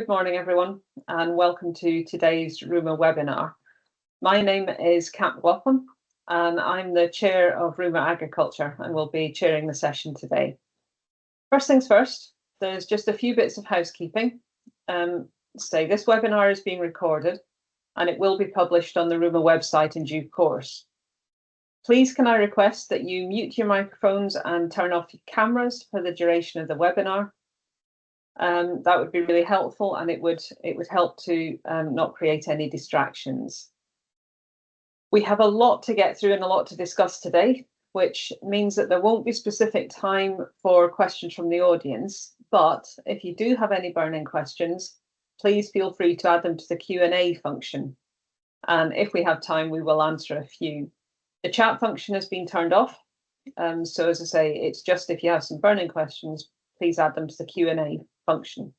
Good morning, everyone, and welcome to today's RUMA webinar. My name is Kat McLaughlin, and I'm the chair of RUMA Agriculture and will be chairing the session today. First things first, there's just a few bits of housekeeping. This webinar is being recorded and it will be published on the RUMA website in due course. Please can I request that you mute your microphones and turn off your cameras for the duration of the webinar. That would be really helpful, and it would help to not create any distractions. We have a lot to get through and a lot to discuss today, which means that there won't be specific time for questions from the audience. But if you do have any burning questions, please feel free to add them to the Q&A function. And if we have time, we will answer a few. The chat function has been turned off. So as I say, it's just if you have some burning questions, please add them to the Q&A function.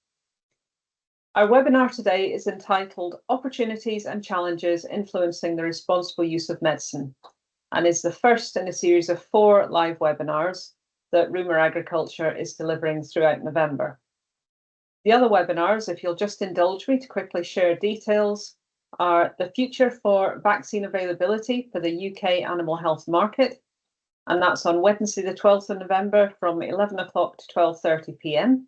Our webinar today is entitled Opportunities and Challenges Influencing the Responsible Use of Medicine, and is the first in a series of 4 live webinars that RUMA Agriculture is delivering throughout November. The other webinars, if you'll just indulge me to quickly share details, are the future for vaccine availability for the UK animal health market, and that's on Wednesday the 12th of November from 11 o'clock to 12:30 p.m.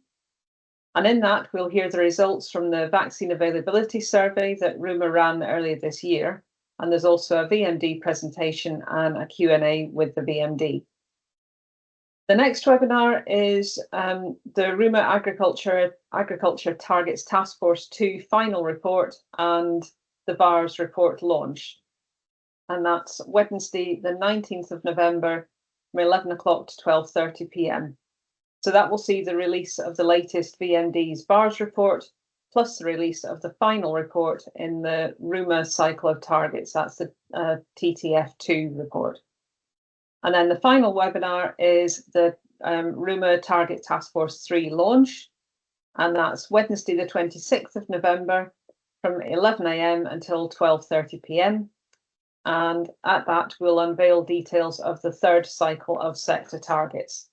And in that, we'll hear the results from the vaccine availability survey that RUMA ran earlier this year. And there's also a VMD presentation and a Q&A with the VMD. The next webinar is the RUMA Agriculture Targets Task Force 2 final report and the VARS report launch. And that's Wednesday, the 19th of November from 11 o'clock to 12:30 p.m. So that will see the release of the latest VMD's VARS report, plus the release of the final report in the RUMA cycle of targets. That's the TTF2 report. And then the final webinar is the RUMA Target Task Force 3 launch. And that's Wednesday, the 26th of November from 11 a.m. until 12:30 p.m. And at that, we'll unveil details of the 3rd cycle of sector targets.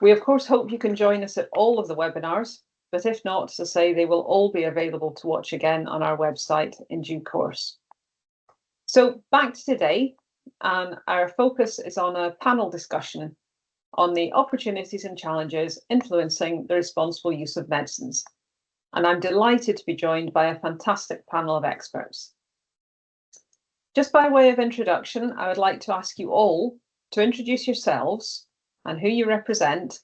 We, of course, hope you can join us at all of the webinars, but if not, as I say, they will all be available to watch again on our website in due course. So back to today, and our focus is on a panel discussion on the opportunities and challenges influencing the responsible use of medicines. And I'm delighted to be joined by a fantastic panel of experts. Just by way of introduction, I would like to ask you all to introduce yourselves and who you represent,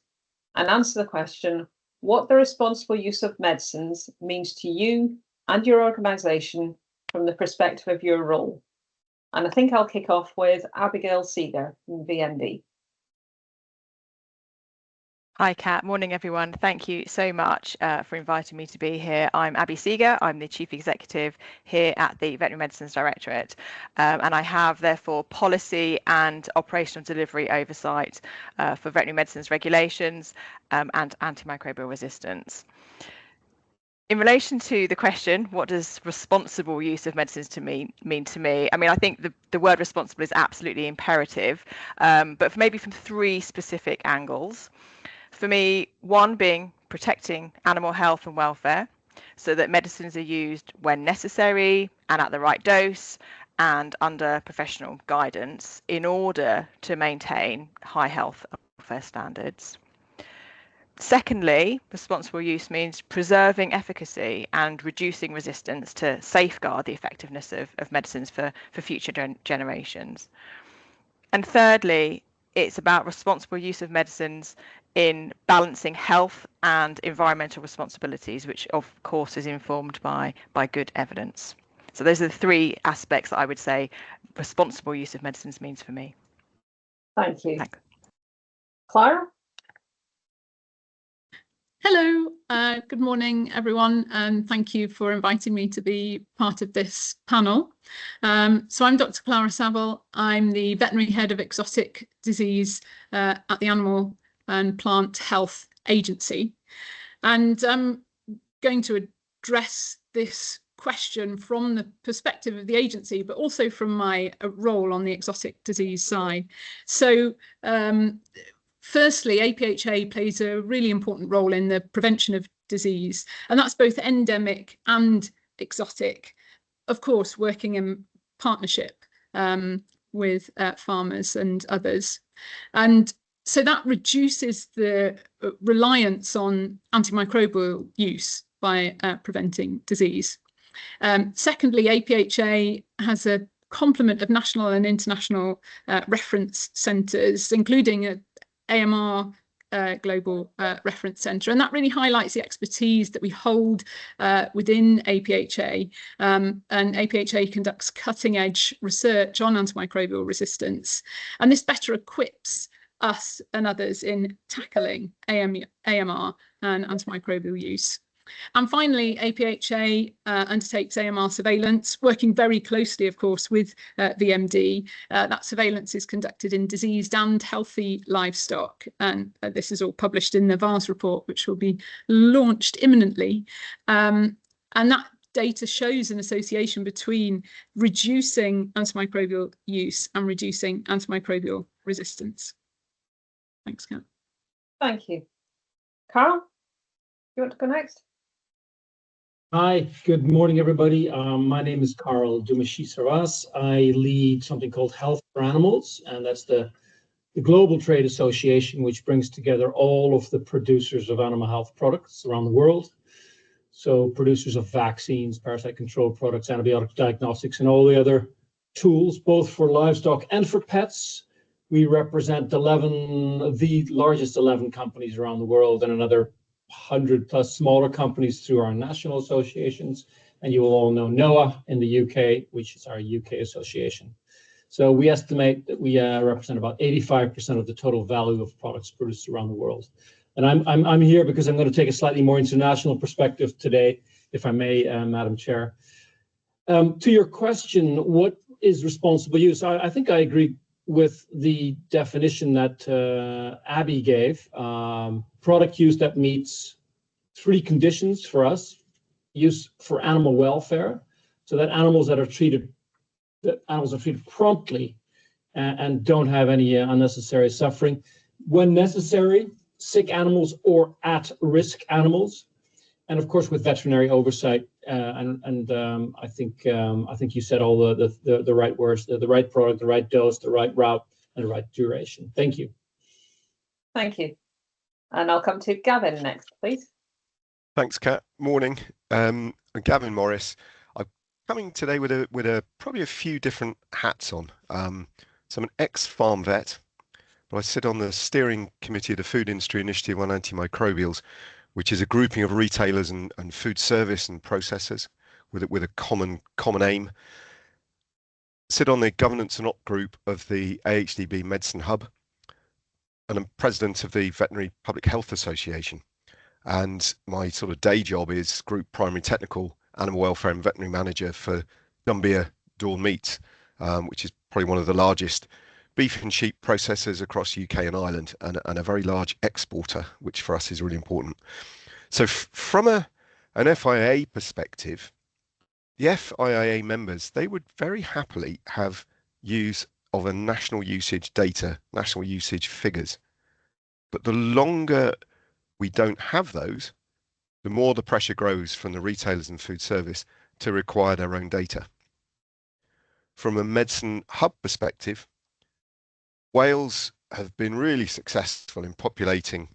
and answer the question, what the responsible use of medicines means to you and your organisation from the perspective of your role. And I think I'll kick off with Abigail Seeger from VMD. Hi, Kat. Morning, everyone. Thank you so much for inviting me to be here. I'm Abby Seeger. I'm the Chief Executive here at the Veterinary Medicines Directorate, and I have, therefore, policy and operational delivery oversight for veterinary medicines regulations and antimicrobial resistance. In relation to the question, what does responsible use of medicines mean to me? I mean, I think the word responsible is absolutely imperative, but maybe from 3 specific angles. For me, one being protecting animal health and welfare, so that medicines are used when necessary and at the right dose and under professional guidance in order to maintain high health and welfare standards. Secondly, responsible use means preserving efficacy and reducing resistance to safeguard the effectiveness of medicines for future generations. And thirdly, it's about responsible use of medicines in balancing health and environmental responsibilities, which of course is informed by good evidence. So those are the 3 aspects that I would say responsible use of medicines means for me. Thank you. Thanks. Clara? Hello, good morning, everyone, and thank you for inviting me to be part of this panel. So I'm Dr. Clara Saville. I'm the Veterinary Head of Exotic Disease at the Animal and Plant Health Agency. And I'm going to address this question from the perspective of the agency, but also from my role on the exotic disease side. So firstly, APHA plays a really important role in the prevention of disease. And that's both endemic and exotic, of course, working in partnership with farmers and others. And so that reduces the reliance on antimicrobial use by preventing disease. Secondly, APHA has a complement of national and international reference centres, including AMR Global Reference Centre, and that really highlights the expertise that we hold within APHA. And APHA conducts cutting-edge research on antimicrobial resistance, and this better equips us and others in tackling AMR and antimicrobial use. And finally, APHA undertakes AMR surveillance, working very closely, of course, with VMD. That surveillance is conducted in diseased and healthy livestock. And this is all published in the VARS report, which will be launched imminently. And that data shows an association between reducing antimicrobial use and reducing antimicrobial resistance. Thanks, Kat. Thank you. Carl, you want to go next? Hi, good morning, everybody. My name is Carl Dumashi-Sarras. I lead something called Health for Animals, and that's the global trade association, which brings together all of the producers of animal health products around the world. So producers of vaccines, parasite control products, antibiotic diagnostics, and all the other tools, both for livestock and for pets. We represent the largest 11 companies around the world and another 100 plus smaller companies through our national associations. And you will all know NOAA in the UK, which is our UK association. So we estimate that we represent about 85% of the total value of products produced around the world. And I'm here because I'm going to take a slightly more international perspective today, if I may, Madam Chair. To your question, what is responsible use? I think I agree with the definition that Abby gave. Product use that meets three conditions for us: use for animal welfare, so that animals are treated promptly and don't have any unnecessary suffering. When necessary, sick animals or at-risk animals, and of course with veterinary oversight. I think you said all the right words: the right product, the right dose, the right route, and the right duration. Thank you. Thank you. And I'll come to Gavin next, please. Thanks, Kat. Morning. I'm Gavin Morris. I'm coming today with probably a few different hats on. So I'm an ex-farm vet, but I sit on the steering committee of the Food Industry Initiative on Antimicrobials, which is a grouping of retailers and food service and processors with a common aim. Sit on the governance and op group of the AHDB Medicine Hub, and I'm president of the Veterinary Public Health Association. And my sort of day job is Group Primary Technical Animal Welfare and Veterinary Manager for Dumbia Dawn Meats, which is probably one of the largest beef and sheep processors across UK and Ireland, and a very large exporter, which for us is really important. So from an FIA perspective, the FIA members, they would very happily have use of a national usage data, national usage figures. But the longer we don't have those, the more the pressure grows from the retailers and food service to require their own data. From a medicine hub perspective, Wales have been really successful in populating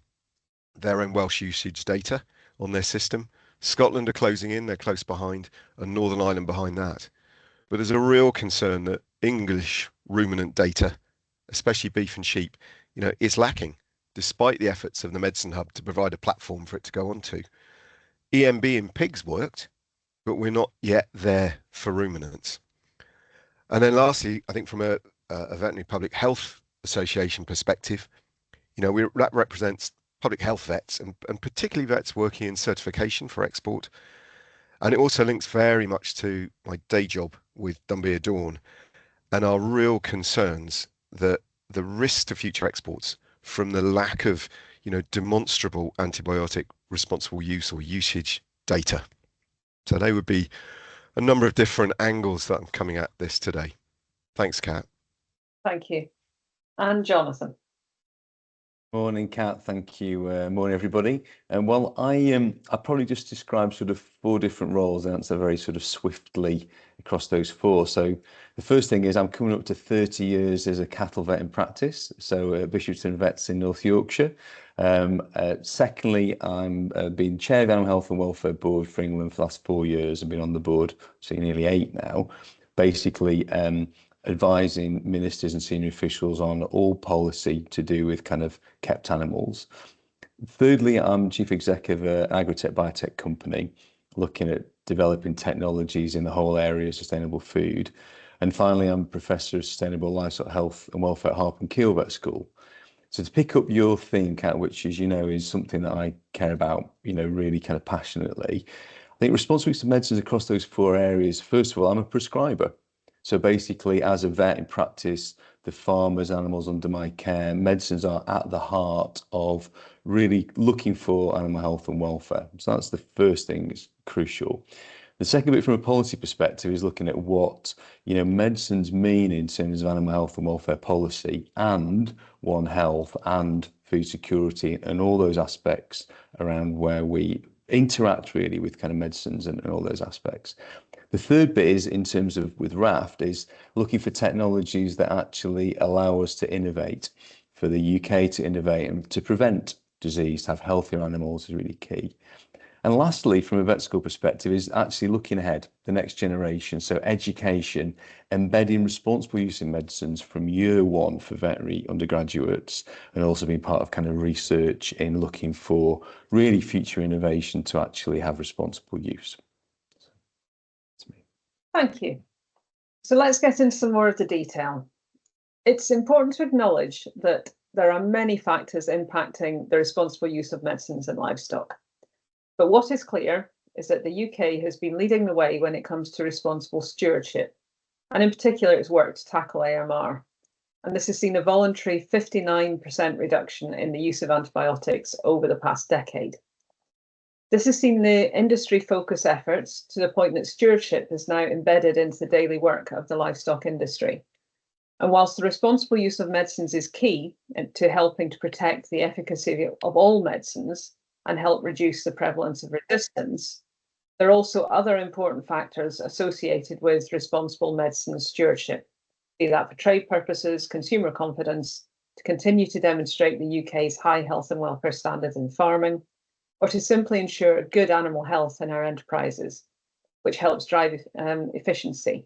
their own Welsh usage data on their system. Scotland are closing in, they're close behind, and Northern Ireland behind that. But there's a real concern that English ruminant data, especially beef and sheep, is lacking, despite the efforts of the Medicine Hub to provide a platform for it to go onto. EMB in pigs worked, but we're not yet there for ruminants. And then lastly, I think from a Veterinary Public Health Association perspective, that represents public health vets and particularly vets working in certification for export. And it also links very much to my day job with Dumbia Dawn and our real concerns that the risk to future exports from the lack of, demonstrable antibiotic responsible use or usage data. So they would be a number of different angles that I'm coming at this today. Thanks, Kat. Thank you. And Jonathan. Morning, Kat. Thank you. Morning, everybody. And well, I probably just described sort of 4 different roles and answer very sort of swiftly across those 4. So the first thing is I'm coming up to 30 years as a cattle vet in practice. So Bishopston Vets in North Yorkshire. Secondly, I'm been chair of the Animal Health and Welfare Board for England for the last 4 years. I've been on the board, so nearly 8 now. Basically, advising ministers and senior officials on all policy to do with kind of kept animals. Thirdly, I'm chief executive of an agri-tech biotech company looking at developing technologies in the whole area of sustainable food. And finally, I'm professor of sustainable livestock health and welfare at Harp and Keel Vet School. So to pick up your theme, Kat, which, as you know, is something that I care about, really kind of passionately. I think responsible use of medicines across those 4 areas. First of all, I'm a prescriber. So basically, as a vet in practice, the farmers, animals under my care, medicines are at the heart of really looking for animal health and welfare. So that's the first thing, is crucial. The second bit from a policy perspective is looking at what medicines mean in terms of animal health and welfare policy and One Health and food security and all those aspects around where we interact really with kind of medicines and all those aspects. The third bit is in terms of with RAFT is looking for technologies that actually allow us to innovate, for the UK to innovate and to prevent disease, to have healthier animals is really key. And lastly, from a vet school perspective, is actually looking ahead, the next generation. So education, embedding responsible use in medicines from year 1 for veterinary undergraduates, and also being part of kind of research in looking for really future innovation to actually have responsible use. Thank you. So let's get into some more of the detail. It's important to acknowledge that there are many factors impacting the responsible use of medicines in livestock. But what is clear is that the UK has been leading the way when it comes to responsible stewardship, and in particular its work to tackle AMR. And this has seen a voluntary 59% reduction in the use of antibiotics over the past decade. This has seen the industry focus efforts to the point that stewardship is now embedded into the daily work of the livestock industry. And whilst the responsible use of medicines is key to helping to protect the efficacy of all medicines and help reduce the prevalence of resistance, there are also other important factors associated with responsible medicine stewardship, be that for trade purposes, consumer confidence, to continue to demonstrate the UK's high health and welfare standards in farming, or to simply ensure good animal health in our enterprises, which helps drive efficiency.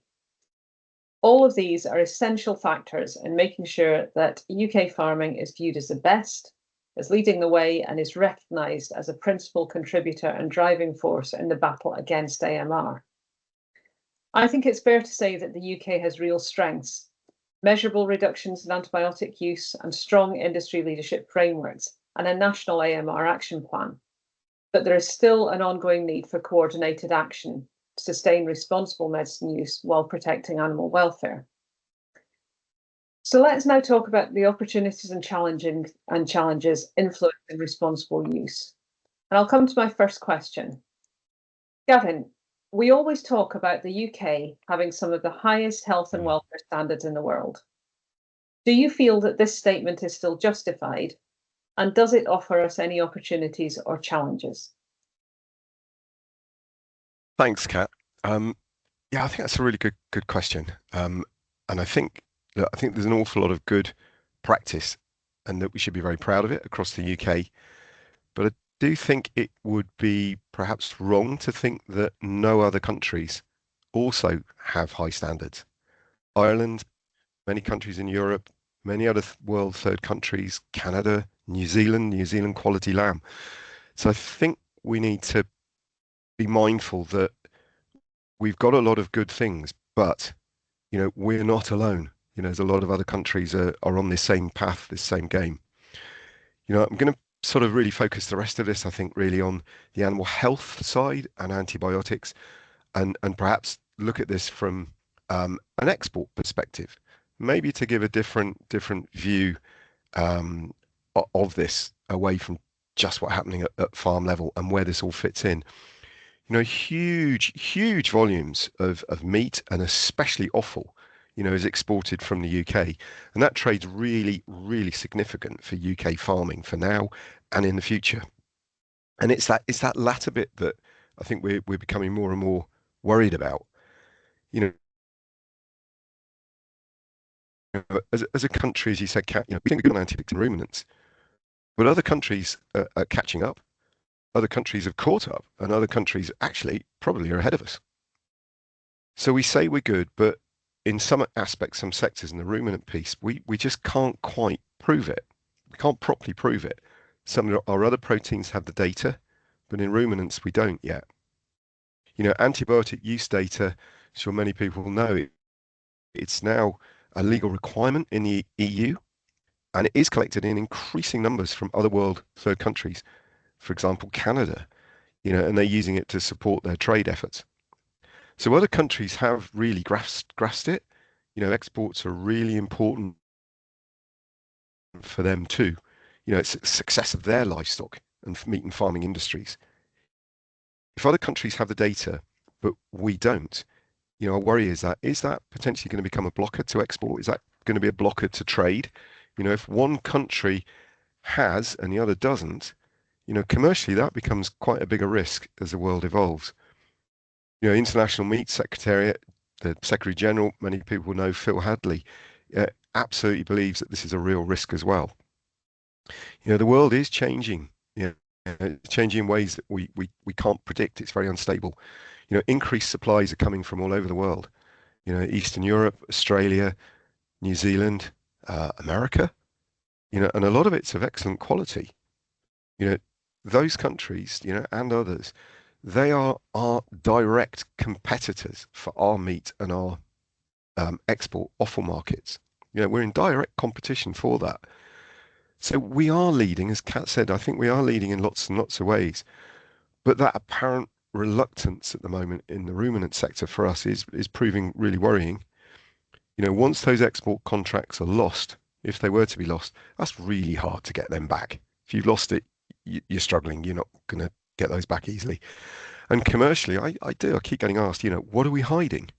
All of these are essential factors in making sure that UK farming is viewed as the best, as leading the way, and is recognised as a principal contributor and driving force in the battle against AMR. I think it's fair to say that the UK has real strengths, measurable reductions in antibiotic use and strong industry leadership frameworks and a national AMR action plan. But there is still an ongoing need for coordinated action to sustain responsible medicine use while protecting animal welfare. So let's now talk about the opportunities and challenges influencing responsible use. And I'll come to my first question. Gavin, we always talk about the UK having some of the highest health and welfare standards in the world. Do you feel that this statement is still justified? And does it offer us any opportunities or challenges? Thanks, Kat. Yeah, I think that's a really good question. And I think there's an awful lot of good practice and that we should be very proud of it across the UK. But I do think it would be perhaps wrong to think that no other countries also have high standards. Ireland, many countries in Europe, many other world third countries, Canada, New Zealand quality lamb. So I think we need to be mindful that we've got a lot of good things, but we're not alone. There's a lot of other countries are on this same path, this same game. I'm going to sort of really focus the rest of this, I think, really on the animal health side and antibiotics, and perhaps look at this from an export perspective, maybe to give a different view of this away from just what's happening at farm level and where this all fits in. Huge volumes of meat and especially offal, is exported from the UK, and that trade's really, really significant for UK farming for now and in the future. And it's that latter bit that I think we're becoming more and more worried about. As a country, as you said, Kat, we think we're good on antibiotics and ruminants, but other countries are catching up. Other countries have caught up, and other countries actually probably are ahead of us. So we say we're good, but in some aspects, some sectors in the ruminant piece, we just can't quite prove it. We can't properly prove it. Some of our other proteins have the data, but in ruminants, we don't yet. Antibiotic use data, I'm sure many people know, it's now a legal requirement in the EU, and it is collected in increasing numbers from other world third countries, for example, Canada, and they're using it to support their trade efforts. So other countries have really grasped it. Exports are really important for them too. It's the success of their livestock and meat and farming industries. If other countries have the data, but we don't, our worry is that potentially going to become a blocker to export? Is that going to be a blocker to trade? If one country has and the other doesn't, commercially that becomes quite a bigger risk as the world evolves. International Meat Secretariat, the Secretary General, many people know, Phil Hadley, absolutely believes that this is a real risk as well. The world is changing, changing in ways that we can't predict. It's very unstable. Increased supplies are coming from all over the world. Eastern Europe, Australia, New Zealand, America, and a lot of it's of excellent quality. Those countries, and others, they are our direct competitors for our meat and our export offal markets. We're in direct competition for that. So we are leading, as Kat said, I think we are leading in lots and lots of ways. But that apparent reluctance at the moment in the ruminant sector for us is proving really worrying. Once those export contracts are lost, if they were to be lost, that's really hard to get them back. If you've lost it, you're struggling. You're not going to get those back easily. And commercially, I keep getting asked, what are we hiding?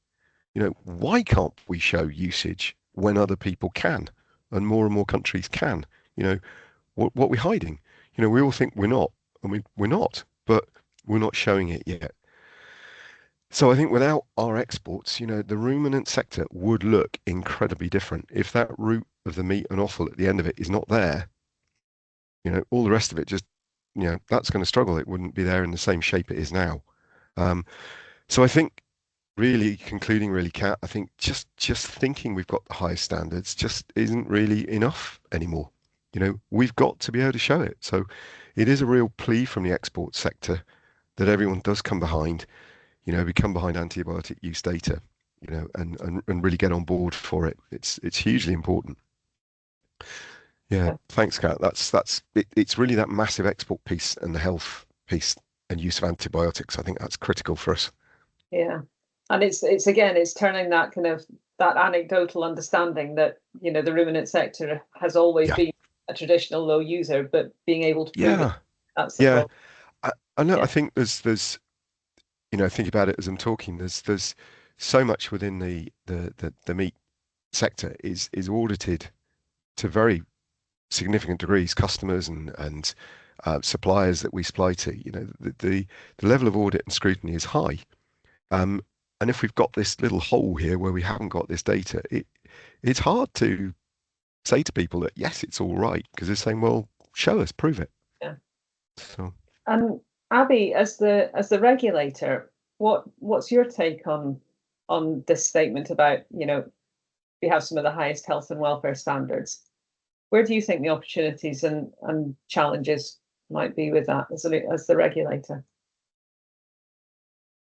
Why can't we show usage when other people can and more countries can? What are we hiding? We all think we're not, and we're not, but we're not showing it yet. So I think without our exports, the ruminant sector would look incredibly different. If that root of the meat and offal at the end of it is not there, all the rest of it just, that's going to struggle. It wouldn't be there in the same shape it is now. So I think really concluding, Kat, I think just thinking we've got the highest standards just isn't really enough anymore. We've got to be able to show it. So it is a real plea from the export sector that everyone does come behind, we come behind antibiotic use data, and really get on board for it. It's hugely important. Yeah, thanks, Kat. It's really that massive export piece and the health piece and use of antibiotics. I think that's critical for us. Yeah, and it's turning that kind of that anecdotal understanding that the ruminant sector has always been a traditional low user, but being able to prove it, that's the problem. I know. I think there's think about it as I'm talking. There's so much within the meat sector is audited to very significant degrees, customers and suppliers that we supply to. The level of audit and scrutiny is high. And if we've got this little hole here where we haven't got this data, it's hard to say to people that yes, it's all right, because they're saying, well, show us, prove it. Yeah. So. And Abby, as the regulator, what's your take on this statement about we have some of the highest health and welfare standards? Where do you think the opportunities and challenges might be with that as the regulator?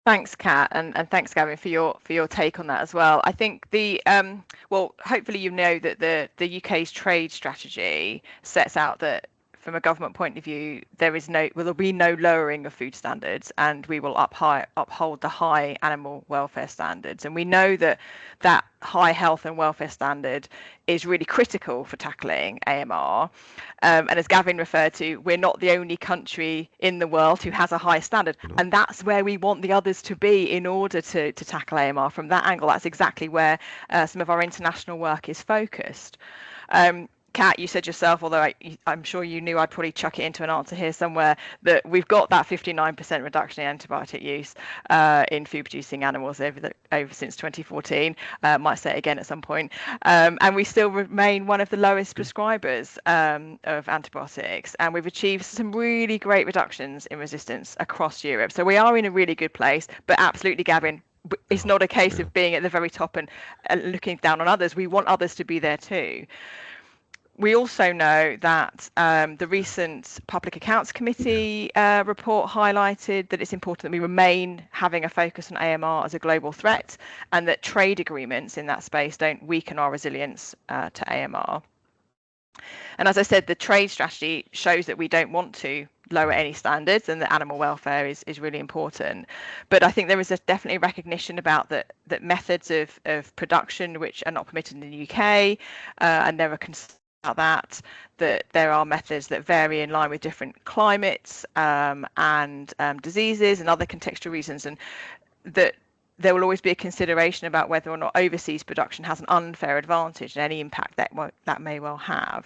Thanks, Kat, and thanks, Gavin, for your take on that as well. I think hopefully that the UK's trade strategy sets out that from a government point of view, there'll be no lowering of food standards, and we will uphold the high animal welfare standards. And we know that high health and welfare standard is really critical for tackling AMR. And as Gavin referred to, we're not the only country in the world who has a high standard, and that's where we want the others to be in order to tackle AMR. From that angle, that's exactly where some of our international work is focused. Kat, you said yourself, although I'm sure you knew I'd probably chuck it into an answer here somewhere, that we've got that 59% reduction in antibiotic use in food-producing animals over since 2014. Might say it again at some point. And we still remain one of the lowest prescribers of antibiotics, and we've achieved some really great reductions in resistance across Europe. So we are in a really good place, but absolutely, Gavin, it's not a case of being at the very top and looking down on others. We want others to be there too. We also know that the recent Public Accounts Committee report highlighted that it's important that we remain having a focus on AMR as a global threat, and that trade agreements in that space don't weaken our resilience to AMR. And as I said, the trade strategy shows that we don't want to lower any standards, and that animal welfare is really important. But I think there is definitely recognition about that methods of production which are not permitted in the UK, and there are concerns about that there are methods that vary in line with different climates and diseases and other contextual reasons, and that there will always be a consideration about whether or not overseas production has an unfair advantage and any impact that may well have.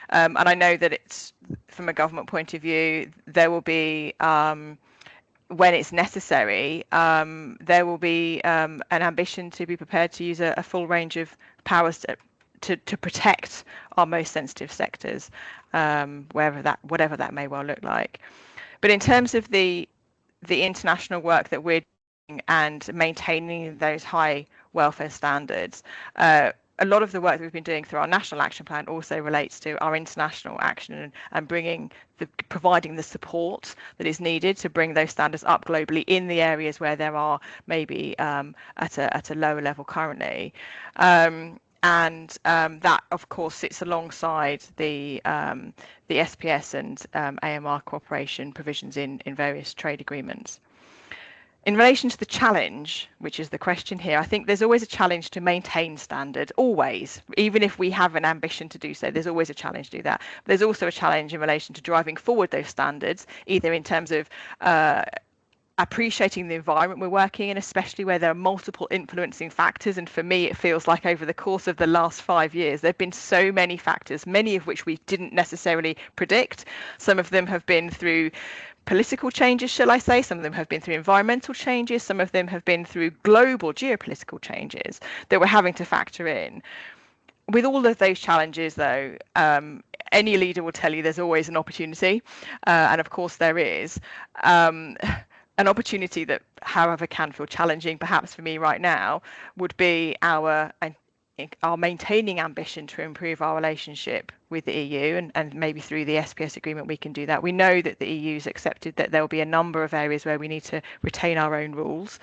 And I know that it's, from a government point of view, there will be, when it's necessary, there will be an ambition to be prepared to use a full range of powers to protect our most sensitive sectors, whatever that may well look like. But in terms of the international work that we're doing and maintaining those high welfare standards, a lot of the work that we've been doing through our national action plan also relates to our international action and providing the support that is needed to bring those standards up globally in the areas where there are maybe at a lower level currently. And that, of course, sits alongside the SPS and AMR cooperation provisions in various trade agreements. In relation to the challenge, which is the question here, I think there's always a challenge to maintain standards, always. Even if we have an ambition to do so, there's always a challenge to do that. But there's also a challenge in relation to driving forward those standards, either in terms of appreciating the environment we're working in, especially where there are multiple influencing factors. And for me, it feels like over the course of the last 5 years, there have been so many factors, many of which we didn't necessarily predict. Some of them have been through political changes, shall I say. Some of them have been through environmental changes. Some of them have been through global geopolitical changes that we're having to factor in. With all of those challenges, though, any leader will tell you there's always an opportunity. And of course there is. An opportunity that, however, can feel challenging, perhaps for me right now, would be our maintaining ambition to improve our relationship with the EU, and maybe through the SPS agreement we can do that. We know that the EU's accepted that there will be a number of areas where we need to retain our own rules,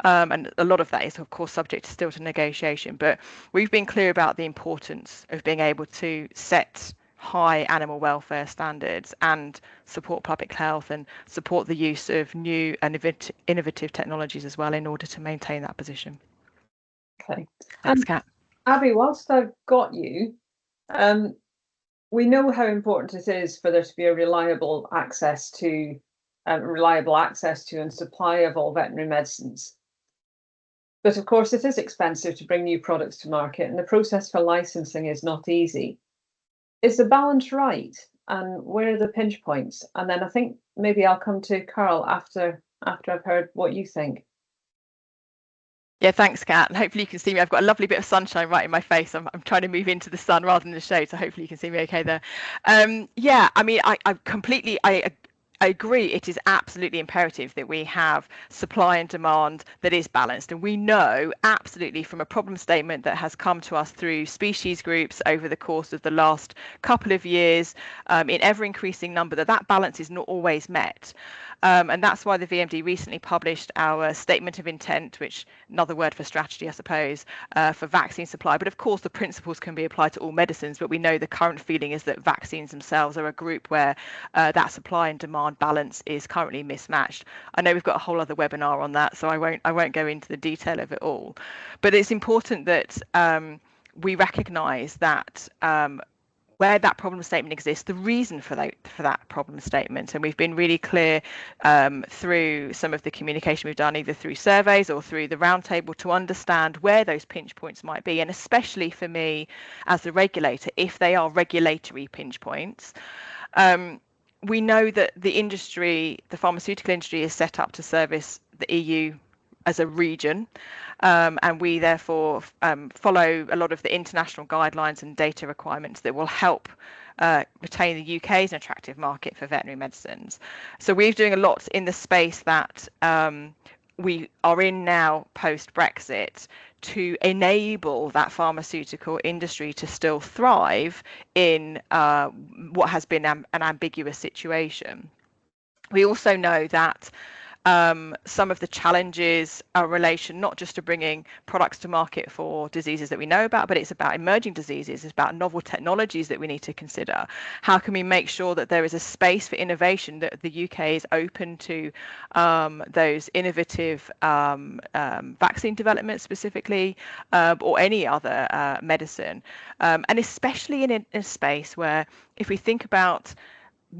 and a lot of that is, of course, subject still to negotiation. But we've been clear about the importance of being able to set high animal welfare standards and support public health and support the use of new and innovative technologies as well in order to maintain that position. Okay. Thanks, Kat. Abby, whilst I've got you, we know how important it is for there to be a reliable access to and supply of all veterinary medicines. But of course, it is expensive to bring new products to market, and the process for licensing is not easy. Is the balance right, and where are the pinch points? And then I think maybe I'll come to Carl after I've heard what you think. Yeah, thanks, Kat. And hopefully you can see me. I've got a lovely bit of sunshine right in my face. I'm trying to move into the sun rather than the shade, so hopefully you can see me okay there. Yeah, I mean, I agree it is absolutely imperative that we have supply and demand that is balanced, and we know absolutely from a problem statement that has come to us through species groups over the course of the last couple of years in ever increasing number that balance is not always met. And that's why the VMD recently published our statement of intent, which another word for strategy, I suppose, for vaccine supply. But of course, the principles can be applied to all medicines. But we know the current feeling is that vaccines themselves are a group where that supply and demand balance is currently mismatched. I know we've got a whole other webinar on that, so I won't go into the detail of it all. But it's important that we recognise that where that problem statement exists, the reason for that problem statement. And we've been really clear through some of the communication we've done, either through surveys or through the roundtable, to understand where those pinch points might be. And especially for me as the regulator, if they are regulatory pinch points. We know that the industry, the pharmaceutical industry, is set up to service the EU as a region, and we therefore follow a lot of the international guidelines and data requirements that will help retain the UK as an attractive market for veterinary medicines. So we're doing a lot in the space that we are in now post-Brexit to enable that pharmaceutical industry to still thrive in what has been an ambiguous situation. We also know that some of the challenges are in relation not just to bringing products to market for diseases that we know about, but it's about emerging diseases, it's about novel technologies that we need to consider. How can we make sure that there is a space for innovation, that the UK is open to those innovative vaccine developments specifically, or any other medicine, and especially in a space where, if we think about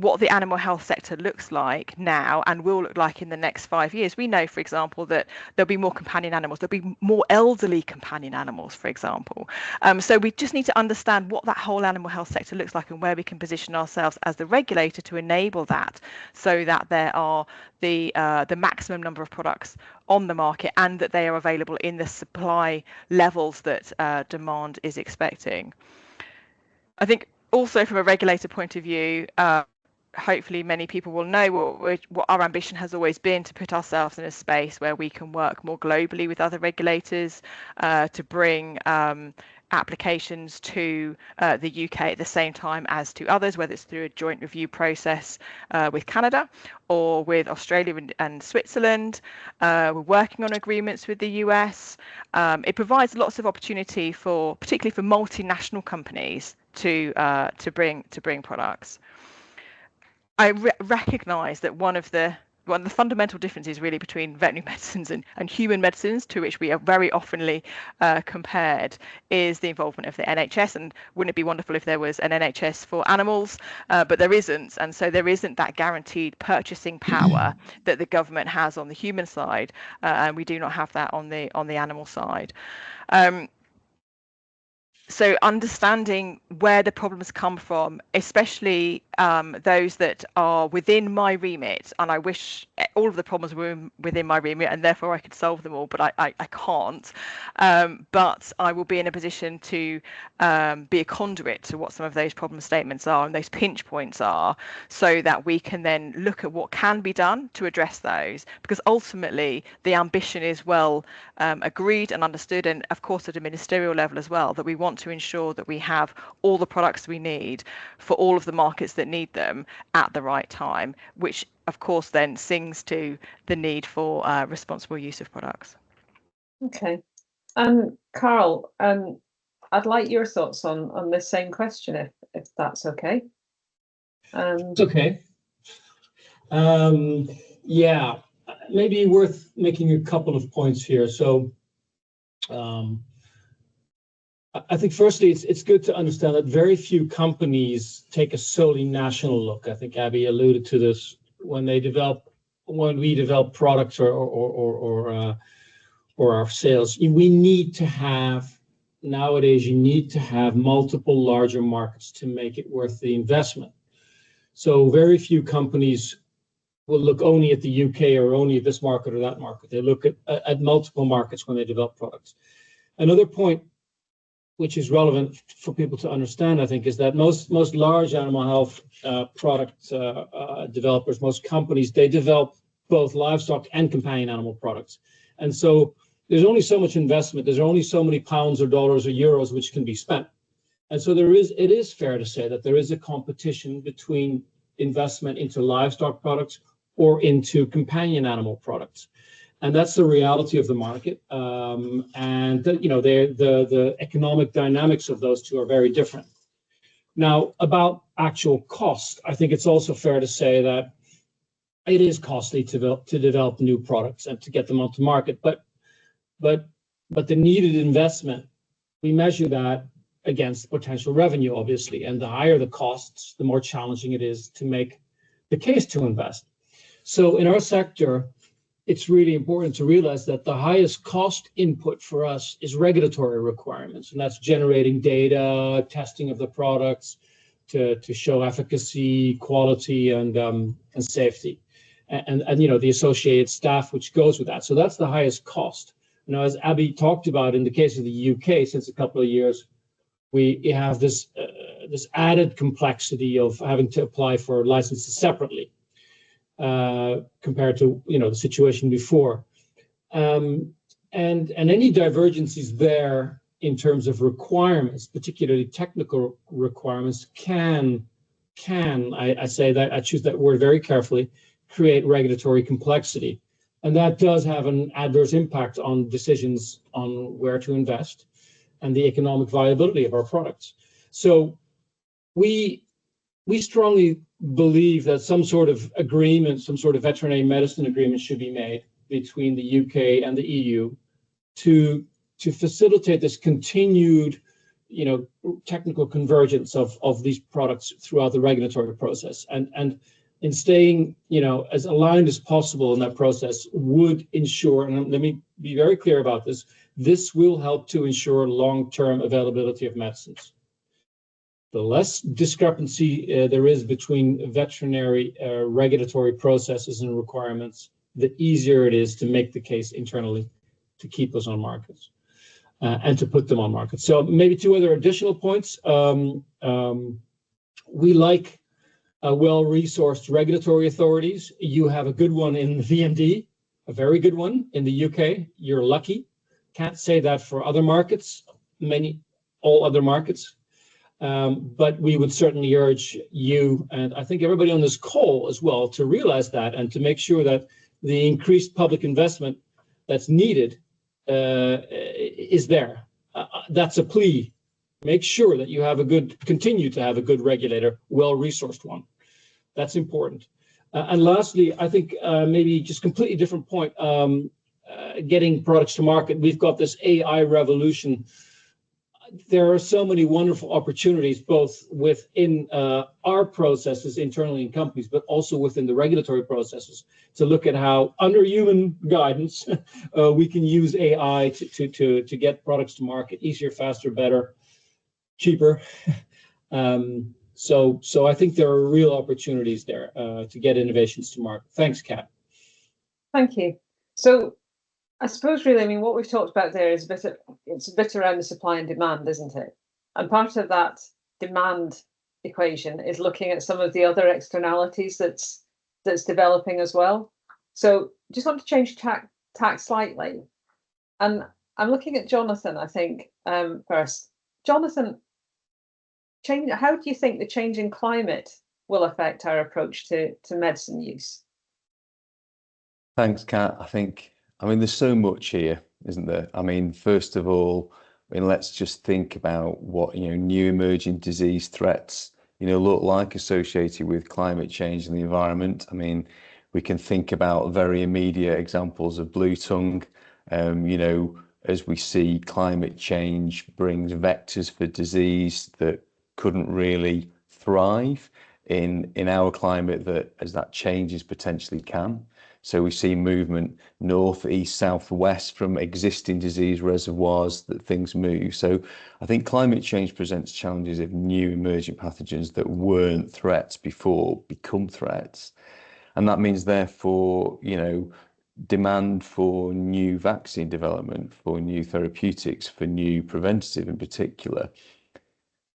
what the animal health sector looks like now and will look like in the next 5 years, we know, for example, that there'll be more companion animals, there'll be more elderly companion animals, for example. So we just need to understand what that whole animal health sector looks like and where we can position ourselves as the regulator to enable that, so that there are the maximum number of products on the market and that they are available in the supply levels that demand is expecting. I think also from a regulator point of view, hopefully many people will know what our ambition has always been, to put ourselves in a space where we can work more globally with other regulators to bring applications to the UK at the same time as to others, whether it's through a joint review process with Canada or with Australia and Switzerland. We're working on agreements with the US. It provides lots of opportunity for, particularly for multinational companies, to bring products. I recognise that one of the fundamental differences really between veterinary medicines and human medicines, to which we are very oftenly compared, is the involvement of the NHS. And wouldn't it be wonderful if there was an NHS for animals? But there isn't, and so there isn't that guaranteed purchasing power that the government has on the human side, and we do not have that on the animal side. So understanding where the problems come from, especially those that are within my remit, and I wish all of the problems were within my remit and therefore I could solve them all, but I can't. But I will be in a position to be a conduit to what some of those problem statements are and those pinch points are, so that we can then look at what can be done to address those, because ultimately the ambition is well agreed and understood, and of course at a ministerial level as well, that we want to ensure that we have all the products we need for all of the markets that need them at the right time, which of course then sings to the need for responsible use of products. Okay. Carl, I'd like your thoughts on this same question, if that's okay. It's okay. Yeah, maybe worth making a couple of points here. So I think firstly, it's good to understand that very few companies take a solely national look. I think Abby alluded to this when we develop products or our sales. We need to have, nowadays, you need to have multiple larger markets to make it worth the investment. So very few companies will look only at the UK or only at this market or that market. They look at multiple markets when they develop products. Another point which is relevant for people to understand, I think, is that most large animal health product developers, most companies, they develop both livestock and companion animal products. And so there's only so much investment, there's only so many pounds or dollars or euros which can be spent. And so it is fair to say that there is a competition between investment into livestock products or into companion animal products. And that's the reality of the market. And the economic dynamics of those two are very different. Now, about actual cost, I think it's also fair to say that it is costly to develop new products and to get them onto market. But the needed investment, we measure that against potential revenue, obviously. And the higher the costs, the more challenging it is to make the case to invest. So in our sector, it's really important to realize that the highest cost input for us is regulatory requirements, and that's generating data, testing of the products to show efficacy, quality, and safety, and the associated staff which goes with that. So that's the highest cost. Now, as Abby talked about, in the case of the UK, since a couple of years, we have this added complexity of having to apply for licenses separately. Compared to the situation before, and any divergences there in terms of requirements, particularly technical requirements, can I say that I choose that word very carefully, create regulatory complexity, and that does have an adverse impact on decisions on where to invest and the economic viability of our products. So we strongly believe that some sort of agreement, some sort of veterinary medicine agreement should be made between the UK and the EU to facilitate this continued, technical convergence of these products throughout the regulatory process. And in staying, as aligned as possible in that process would ensure, and let me be very clear about this, this will help to ensure long-term availability of medicines. The less discrepancy there is between veterinary regulatory processes and requirements, the easier it is to make the case internally to keep us on markets and to put them on markets. So maybe two other additional points. We like well-resourced regulatory authorities. You have a good one in the VMD, a very good one in the UK. You're lucky. Can't say that for other markets, all other markets. But we would certainly urge you, and I think everybody on this call as well, to realize that and to make sure that the increased public investment that's needed is there. That's a plea. Make sure that you continue to have a good regulator, well-resourced one. That's important. And lastly, I think maybe just completely different point, getting products to market. We've got this AI revolution. There are so many wonderful opportunities, both within our processes internally in companies, but also within the regulatory processes, to look at how, under human guidance, we can use AI to get products to market easier, faster, better, cheaper. So I think there are real opportunities there to get innovations to market. Thanks, Kat. Thank you. So I suppose really, what we've talked about there is it's a bit around the supply and demand, isn't it? And part of that demand equation is looking at some of the other externalities that's developing as well. So just want to change tack slightly. And I'm looking at Jonathan, I think, first. Jonathan, how do you think the changing climate will affect our approach to medicine use? Thanks, Kat. There's so much here, isn't there? First of all, let's just think about what new emerging disease threats look like associated with climate change and the environment. We can think about very immediate examples of blue tongue. As we see, climate change brings vectors for disease that couldn't really thrive in our climate, that as that changes potentially can. So we see movement north, east, south, west from existing disease reservoirs, that things move. So I think climate change presents challenges if new emerging pathogens that weren't threats before become threats. And that means, therefore, demand for new vaccine development, for new therapeutics, for new preventative in particular.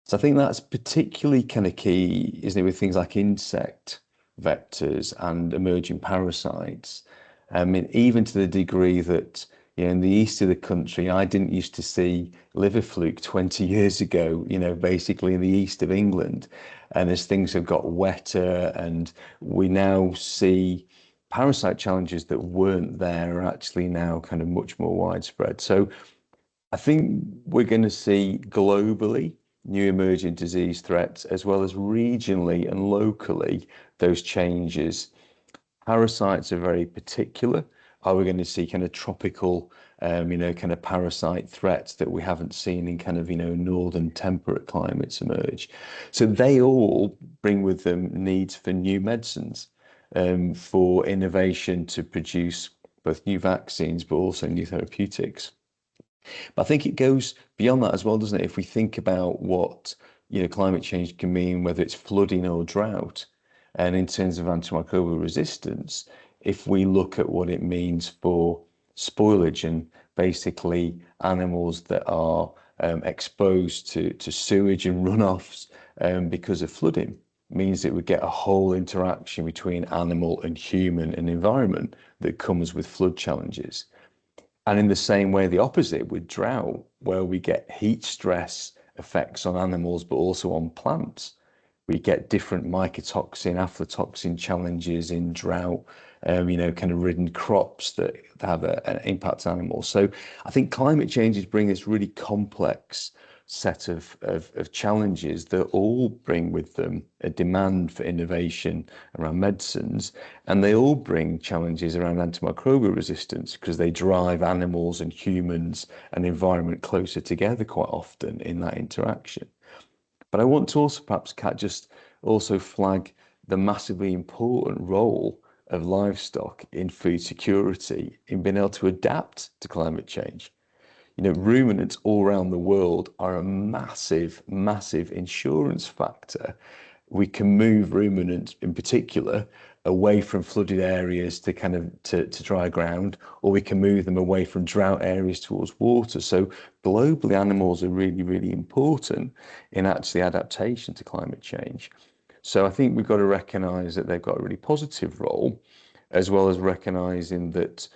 So I think that's particularly kind of key, isn't it, with things like insect vectors and emerging parasites. I mean, even to the degree that, in the east of the country, I didn't used to see liver fluke 20 years ago, basically in the east of England. And as things have got wetter, and we now see parasite challenges that weren't there are actually now kind of much more widespread. So I think we're going to see globally new emerging disease threats, as well as regionally and locally those changes. Parasites are very particular. Are we going to see kind of tropical, kind of parasite threats that we haven't seen in kind of, northern temperate climates emerge? So they all bring with them needs for new medicines, for innovation to produce both new vaccines, but also new therapeutics. But I think it goes beyond that as well, doesn't it? If we think about what, climate change can mean, whether it's flooding or drought, and in terms of antimicrobial resistance, if we look at what it means for spoilage and basically animals that are exposed to sewage and runoffs because of flooding, means that we get a whole interaction between animal and human and environment that comes with flood challenges. And in the same way, the opposite with drought, where we get heat stress effects on animals, but also on plants. We get different mycotoxin, aflatoxin challenges in drought, kind of ridden crops that have an impact on animals. So I think climate changes bring this really complex set of challenges that all bring with them a demand for innovation around medicines, and they all bring challenges around antimicrobial resistance because they drive animals and humans and environment closer together quite often in that interaction. But I want to also perhaps, Kat, just also flag the massively important role of livestock in food security, in being able to adapt to climate change. Ruminants all around the world are a massive, massive insurance factor. We can move ruminants in particular away from flooded areas to kind of to dry ground, or we can move them away from drought areas towards water. So globally, animals are really, really important in actually adaptation to climate change. So I think we've got to recognise that they've got a really positive role, as well as recognising that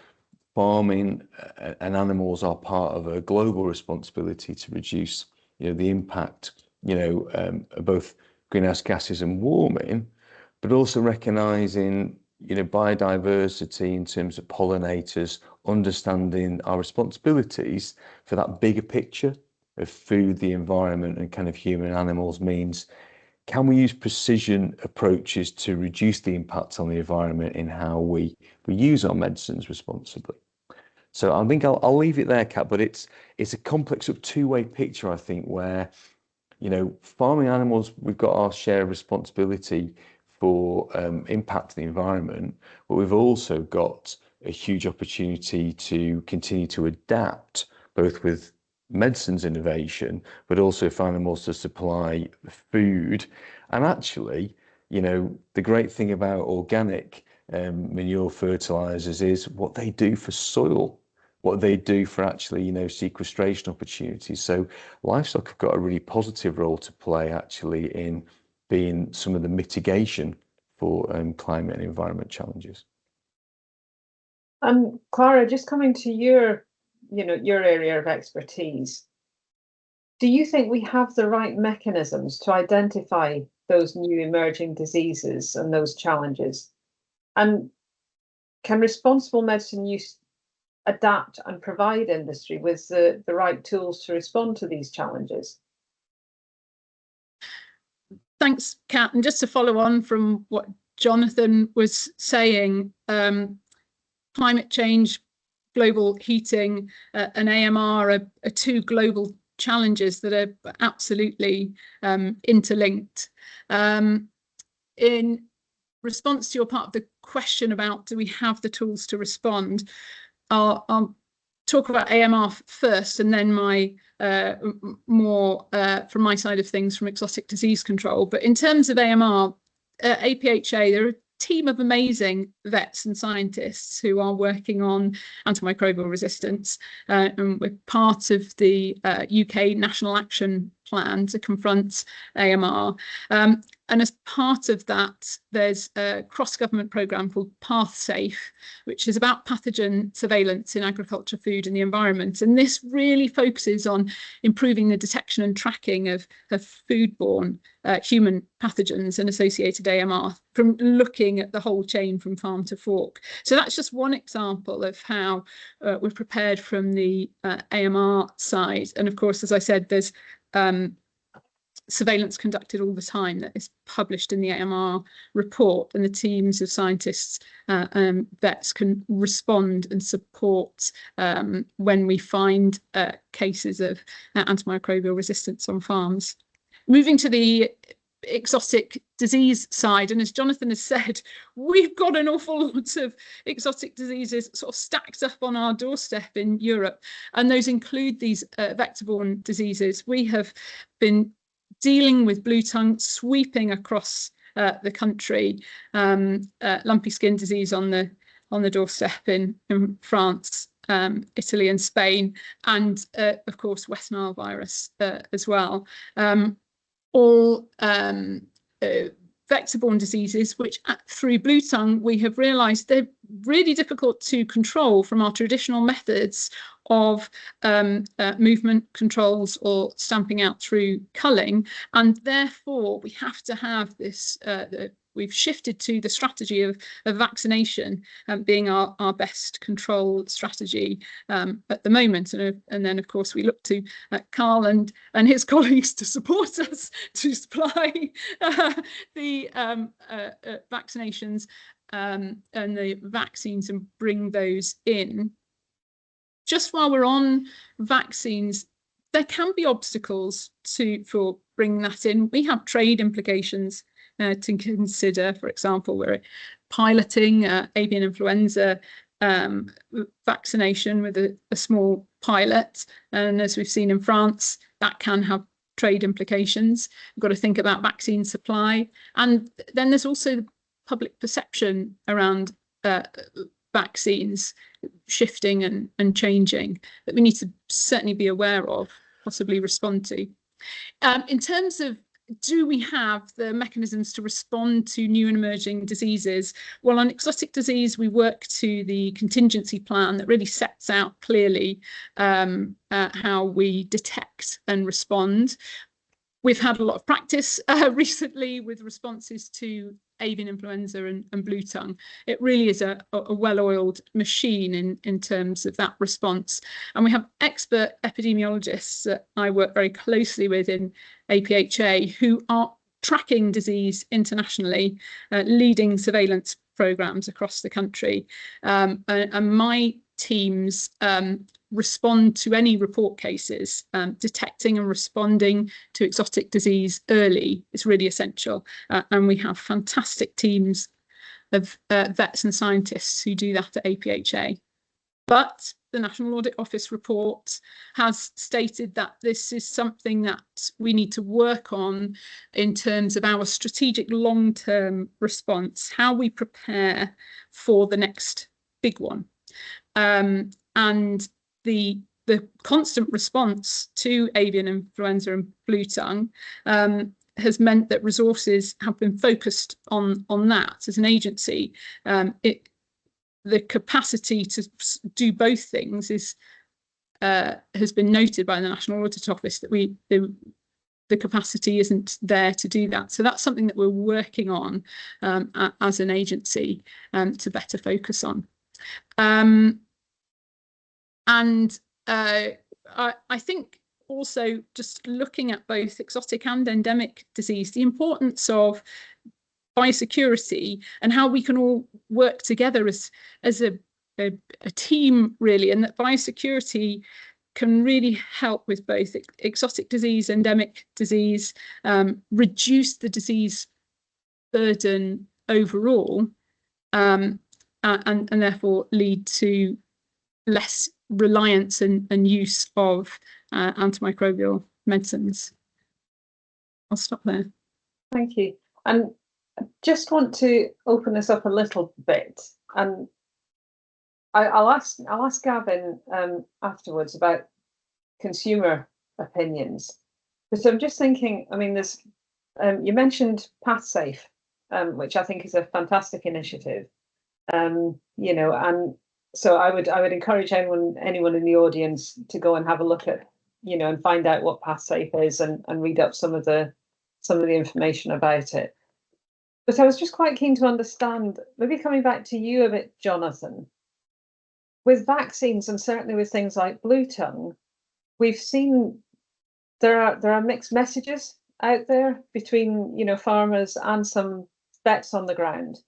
farming and animals are part of a global responsibility to reduce, the impact, of both greenhouse gases and warming, but also recognising, biodiversity in terms of pollinators, understanding our responsibilities for that bigger picture of food, the environment, and kind of human and animals means, can we use precision approaches to reduce the impact on the environment in how we use our medicines responsibly? So I think I'll leave it there, Kat, but it's a complex sort of two-way picture, I think, where, farming animals, we've got our share of responsibility for impact to the environment, but we've also got a huge opportunity to continue to adapt, both with medicines innovation, but also for animals to supply food. And actually, the great thing about organic manure fertilizers is what they do for soil, what they do for actually, sequestration opportunities. So livestock have got a really positive role to play actually in being some of the mitigation for climate and environment challenges. Clara, just coming to your area of expertise, do you think we have the right mechanisms to identify those new emerging diseases and those challenges? And can responsible medicine use adapt and provide industry with the right tools to respond to these challenges? Thanks, Kat. And just to follow on from what Jonathan was saying, climate change, global heating, and AMR are two global challenges that are absolutely interlinked. In response to your part of the question about do we have the tools to respond, I'll talk about AMR first, and then my more from my side of things from exotic disease control. But in terms of AMR, APHA, there are team of amazing vets and scientists who are working on antimicrobial resistance, and we're part of the UK National Action Plan to confront AMR. And as part of that, there's a cross-government programme called PathSafe, which is about pathogen surveillance in agriculture, food and the environment. And this really focuses on improving the detection and tracking of foodborne human pathogens and associated AMR from looking at the whole chain from farm to fork. So that's just one example of how we're prepared from the AMR side. And of course, as I said, there's surveillance conducted all the time that is published in the AMR report, and the teams of scientists and vets can respond and support when we find cases of antimicrobial resistance on farms. Moving to the exotic disease side, and as Jonathan has said, we've got an awful lot of exotic diseases sort of stacked up on our doorstep in Europe, and those include these vector-borne diseases. We have been dealing with blue tongue sweeping across the country, lumpy skin disease on the doorstep in France, Italy and Spain, and of course West Nile virus as well. All vector-borne diseases, which through blue tongue we have realised they're really difficult to control from our traditional methods of movement controls or stamping out through culling, and therefore we have to have this we've shifted to the strategy of vaccination being our best control strategy at the moment. And then, of course, we look to Carl and his colleagues to support us to supply the vaccinations and the vaccines and bring those in. Just while we're on vaccines, there can be obstacles for bringing that in. We have trade implications to consider. For example, we're piloting avian influenza vaccination with a small pilot, and as we've seen in France, that can have trade implications. We've got to think about vaccine supply, and then there's also public perception around vaccines shifting and changing that we need to certainly be aware of, possibly respond to. In terms of, do we have the mechanisms to respond to new and emerging diseases? Well, on exotic disease, we work to the contingency plan that really sets out clearly how we detect and respond. We've had a lot of practice recently with responses to avian influenza and blue tongue. It really is a well-oiled machine in terms of that response. And we have expert epidemiologists that I work very closely with in APHA who are tracking disease internationally, leading surveillance programs across the country. And my teams respond to any report cases. Detecting and responding to exotic disease early is really essential. And we have fantastic teams of vets and scientists who do that at APHA. But the National Audit Office report has stated that this is something that we need to work on in terms of our strategic long-term response, how we prepare for the next big one. And the constant response to avian influenza and blue tongue has meant that resources have been focused on that as an agency. The capacity to do both things has been noted by the National Audit Office that the capacity isn't there to do that. So that's something that we're working on as an agency to better focus on. I think also just looking at both exotic and endemic disease, the importance of biosecurity and how we can all work together as a team, really, and that biosecurity can really help with both exotic disease, endemic disease, reduce the disease burden overall, and therefore lead to less reliance and use of antimicrobial medicines. I'll stop there. Thank you. And just want to open this up a little bit, and I'll ask Gavin afterwards about consumer opinions. But I'm just thinking, I mean, there's you mentioned PathSafe, which I think is a fantastic initiative. You know, and so I would encourage anyone in the audience to go and have a look at, you know, and find out what PathSafe is and read up some of the information about it. But I was just quite keen to understand, maybe coming back to you a bit, Jonathan, with vaccines and certainly with things like blue tongue, we've seen there are mixed messages out there between, you know, farmers and some vets on the ground.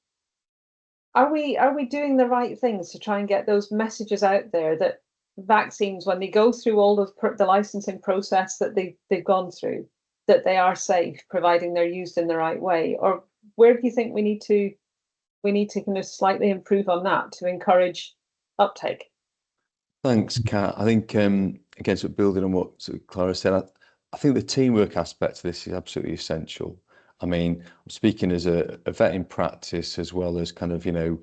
Are we doing the right things to try and get those messages out there that vaccines, when they go through all of the licensing process that they've gone through, that they are safe, providing they're used in the right way? Or where do you think we need to kind of slightly improve on that to encourage uptake? Thanks, Kat. I think, again, sort of building on what sort of Clara said, I think the teamwork aspect of this is absolutely essential. I mean, I'm speaking as a vet in practice as well as kind of, you know,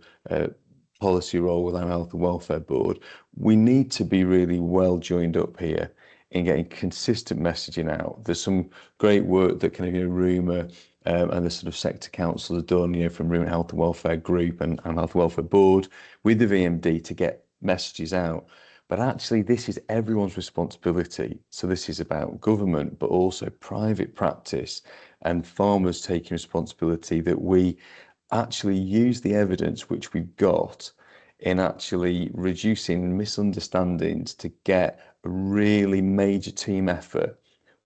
policy role with our Health and Welfare Board. We need to be really well joined up here in getting consistent messaging out. There's some great work that kind of, you know, RUMA and the sort of sector council have done, you know, from RUMA Health and Welfare Group and Health and Welfare Board with the VMD to get messages out. But actually, this is everyone's responsibility. So this is about government, but also private practice and farmers taking responsibility, that we actually use the evidence which we've got in actually reducing misunderstandings to get a really major team effort.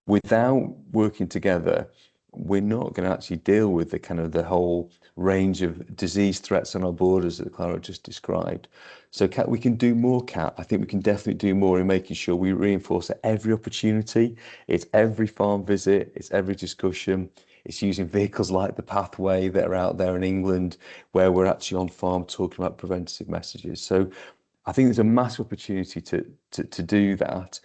Without working together, we're not going to actually deal with the kind of the whole range of disease threats on our borders that Clara just described. So Kat, we can do more, Kat. I think we can definitely do more in making sure we reinforce at every opportunity. It's every farm visit, it's every discussion. It's using vehicles like the Pathway that are out there in England, where we're actually on farm talking about preventative messages. So I think there's a massive opportunity to do that,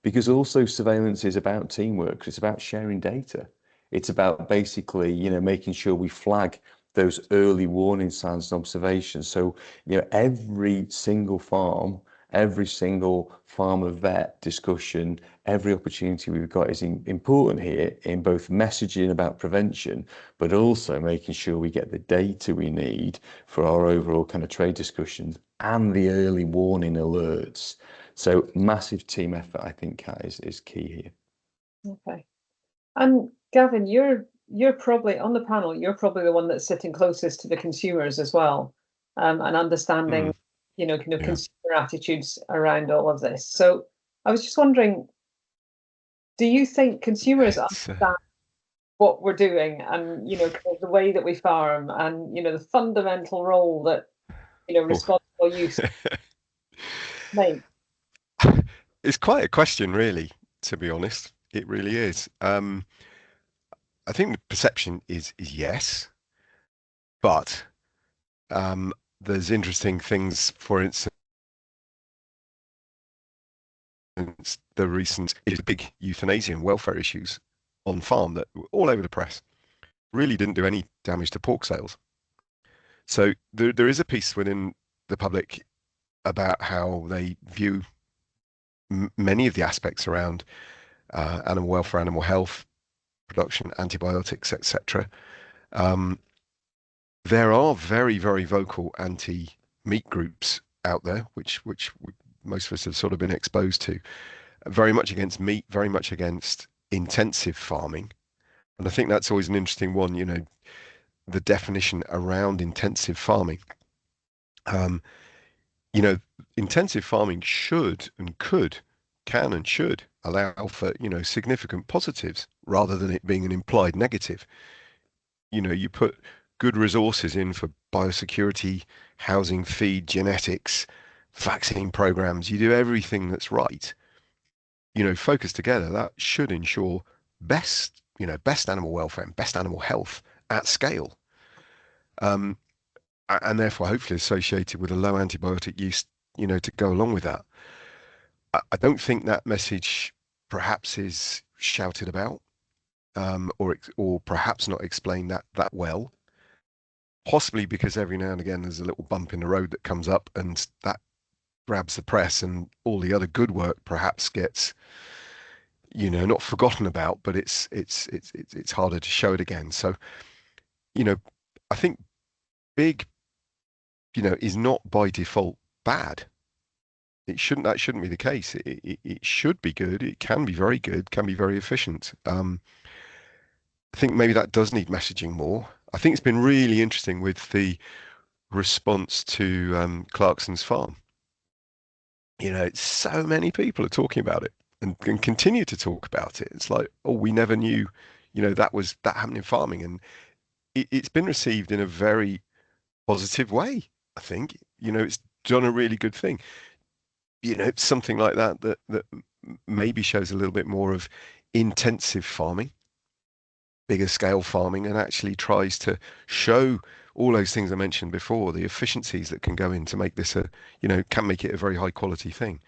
because also surveillance is about teamwork. It's about sharing data. It's about basically, you know, making sure we flag those early warning signs and observations. So, you know, every single farmer vet discussion, every opportunity we've got is important here in both messaging about prevention, but also making sure we get the data we need for our overall kind of trade discussions and the early warning alerts. So massive team effort, I think, Kat, is key here. Okay. And Gavin, you're probably on the panel, you're probably the one that's sitting closest to the consumers as well, and understanding, you know, kind of consumer attitudes around all of this. So I was just wondering, do you think consumers understand what we're doing, and, you know, kind of the way that we farm, and, you know, the fundamental role that, you know, responsible use make? It's quite a question, really, to be honest. It really is. I think the perception is yes, but there's interesting things. For instance, the recent big euthanasia and welfare issues on farm that were all over the press really didn't do any damage to pork sales. So there is a piece within the public about how they view many of the aspects around animal welfare, animal health, production, antibiotics, etc. There are very, very vocal anti-meat groups out there, which most of us have sort of been exposed to, very much against meat, very much against intensive farming. And I think that's always an interesting one, you know, the definition around intensive farming. You know, intensive farming should and can and should allow for, you know, significant positives rather than it being an implied negative. You know, you put good resources in for biosecurity, housing, feed, genetics, vaccine programs, you do everything that's right, you know, focus together, that should ensure best animal welfare and best animal health at scale. And therefore hopefully associated with a low antibiotic use, you know, to go along with that. I don't think that message perhaps is shouted about, or perhaps not explained that well. possibly because every now and again there's a little bump in the road that comes up and that grabs the press, and all the other good work perhaps gets, not forgotten about, but it's harder to show it again. So, I think big, is not by default bad. That shouldn't be the case. It should be good. It can be very good, can be very efficient. I think maybe that does need messaging more. I think it's been really interesting with the response to Clarkson's farm. So many people are talking about it and continue to talk about it. It's like, oh, we never knew, that happened in farming, and it's been received in a very positive way. I think, it's done a really good thing. Something like that maybe shows a little bit more of intensive farming, bigger scale farming, and actually tries to show all those things I mentioned before, the efficiencies that can go in to make this can make it a very high quality thing.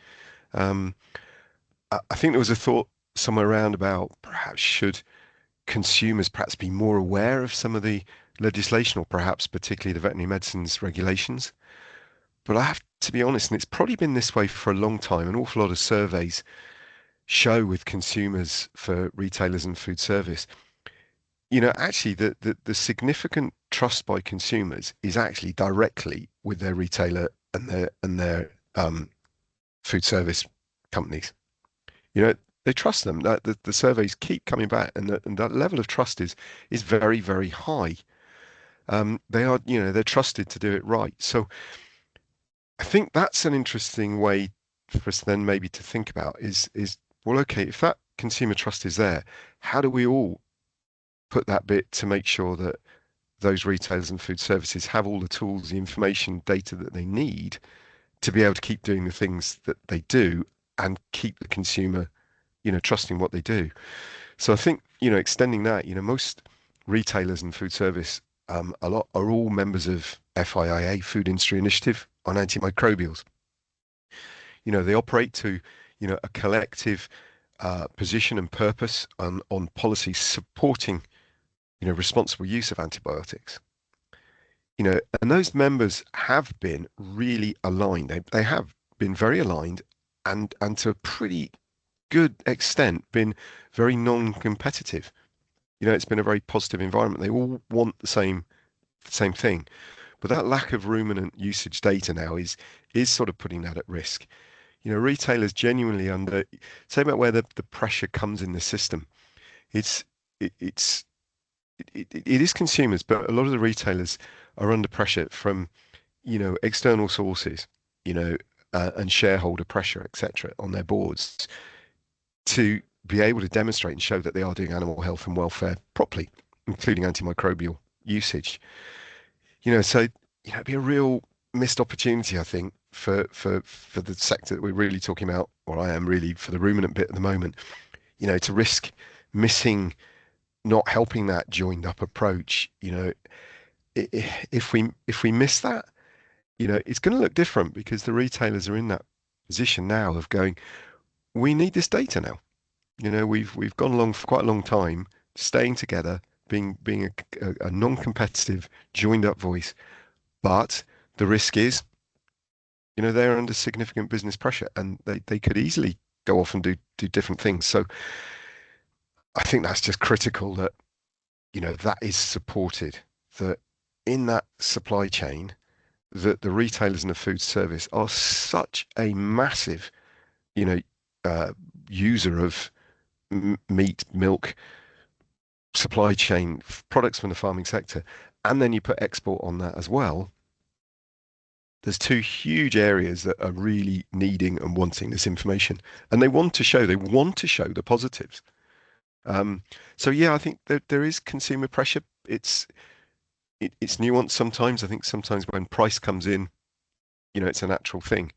I think there was a thought somewhere around about perhaps should consumers perhaps be more aware of some of the legislation, or perhaps particularly the veterinary medicines regulations. But I have to be honest, and it's probably been this way for a long time. An awful lot of surveys show with consumers for retailers and food service, actually the significant trust by consumers is actually directly with their retailer and their food service companies. They trust them. The surveys keep coming back, and that level of trust is very, very high. They are, they're trusted to do it right. So I think that's an interesting way for us then maybe to think about is well, okay, if that consumer trust is there, how do we all put that bit to make sure that those retailers and food services have all the tools, the information, data that they need to be able to keep doing the things that they do and keep the consumer, trusting what they do. So I think, extending that, most retailers and food service are all members of FIIA, Food Industry Initiative on Antimicrobials. They operate to, a collective position and purpose on policy supporting, responsible use of antibiotics. And those members have been really aligned. They have been very aligned, and to a pretty good extent been very non-competitive. It's been a very positive environment. They all want the same thing. But that lack of ruminant usage data now is sort of putting that at risk. Retailers genuinely say about where the pressure comes in the system. It is consumers, but a lot of the retailers are under pressure from, external sources, and shareholder pressure, etc., on their boards to be able to demonstrate and show that they are doing animal health and welfare properly, including antimicrobial usage. So it'd be a real missed opportunity, I think, for the sector that we're really talking about, or I am really for the ruminant bit at the moment, to risk missing, not helping that joined up approach. If we miss that, it's going to look different, because the retailers are in that position now of going, we need this data now. We've gone along for quite a long time, staying together, being a non-competitive, joined up voice, but the risk is, they're under significant business pressure, and they could easily go off and do different things. So I think that's just critical that, that is supported, that in that supply chain, that the retailers and the food service are such a massive, user of meat, milk, supply chain products from the farming sector, and then you put export on that as well. There's two huge areas that are really needing and wanting this information, and they want to show the positives. So yeah, I think that there is consumer pressure. It's nuanced sometimes. I think sometimes when price comes in, it's a natural thing.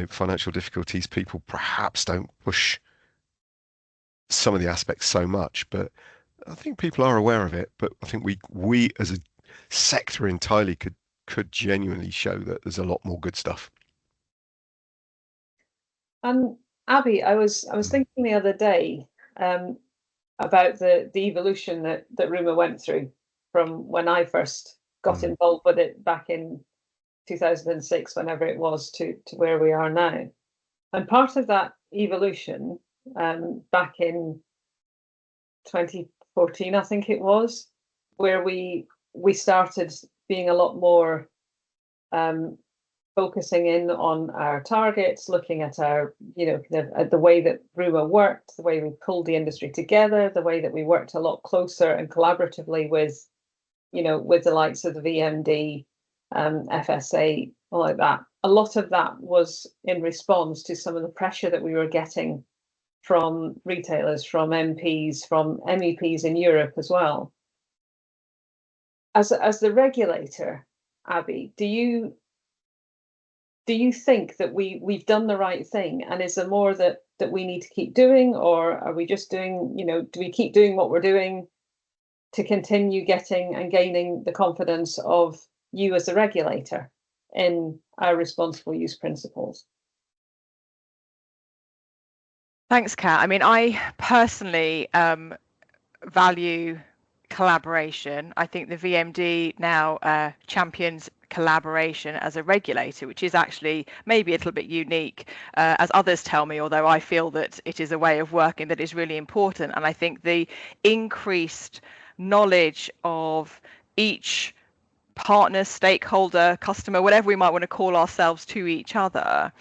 Financial difficulties, people perhaps don't push some of the aspects so much, but I think people are aware of it. But I think we as a sector entirely could genuinely show that there's a lot more good stuff. Abby, I was thinking the other day about the evolution that RUMA went through from when I first got involved with it back in 2006, whenever it was, to where we are now. And part of that evolution, back in 2014, I think it was, where we started being a lot more focusing in on our targets, looking at our, at the way that RUMA worked, the way we pulled the industry together, the way that we worked a lot closer and collaboratively with, with the likes of the VMD, FSA, all like that. A lot of that was in response to some of the pressure that we were getting from retailers, from MPs, from MEPs in Europe as well. As the regulator, Abby, do you think that we've done the right thing, and is there more that we need to keep doing, or are we just doing, do we keep doing what we're doing to continue getting and gaining the confidence of you as the regulator in our responsible use principles? Thanks, Kat. I mean, I personally value collaboration. I think the VMD now champions collaboration as a regulator, which is actually maybe a little bit unique, as others tell me, although I feel that it is a way of working that is really important. And I think the increased knowledge of each partner, stakeholder, customer, whatever we might want to call ourselves, to each other,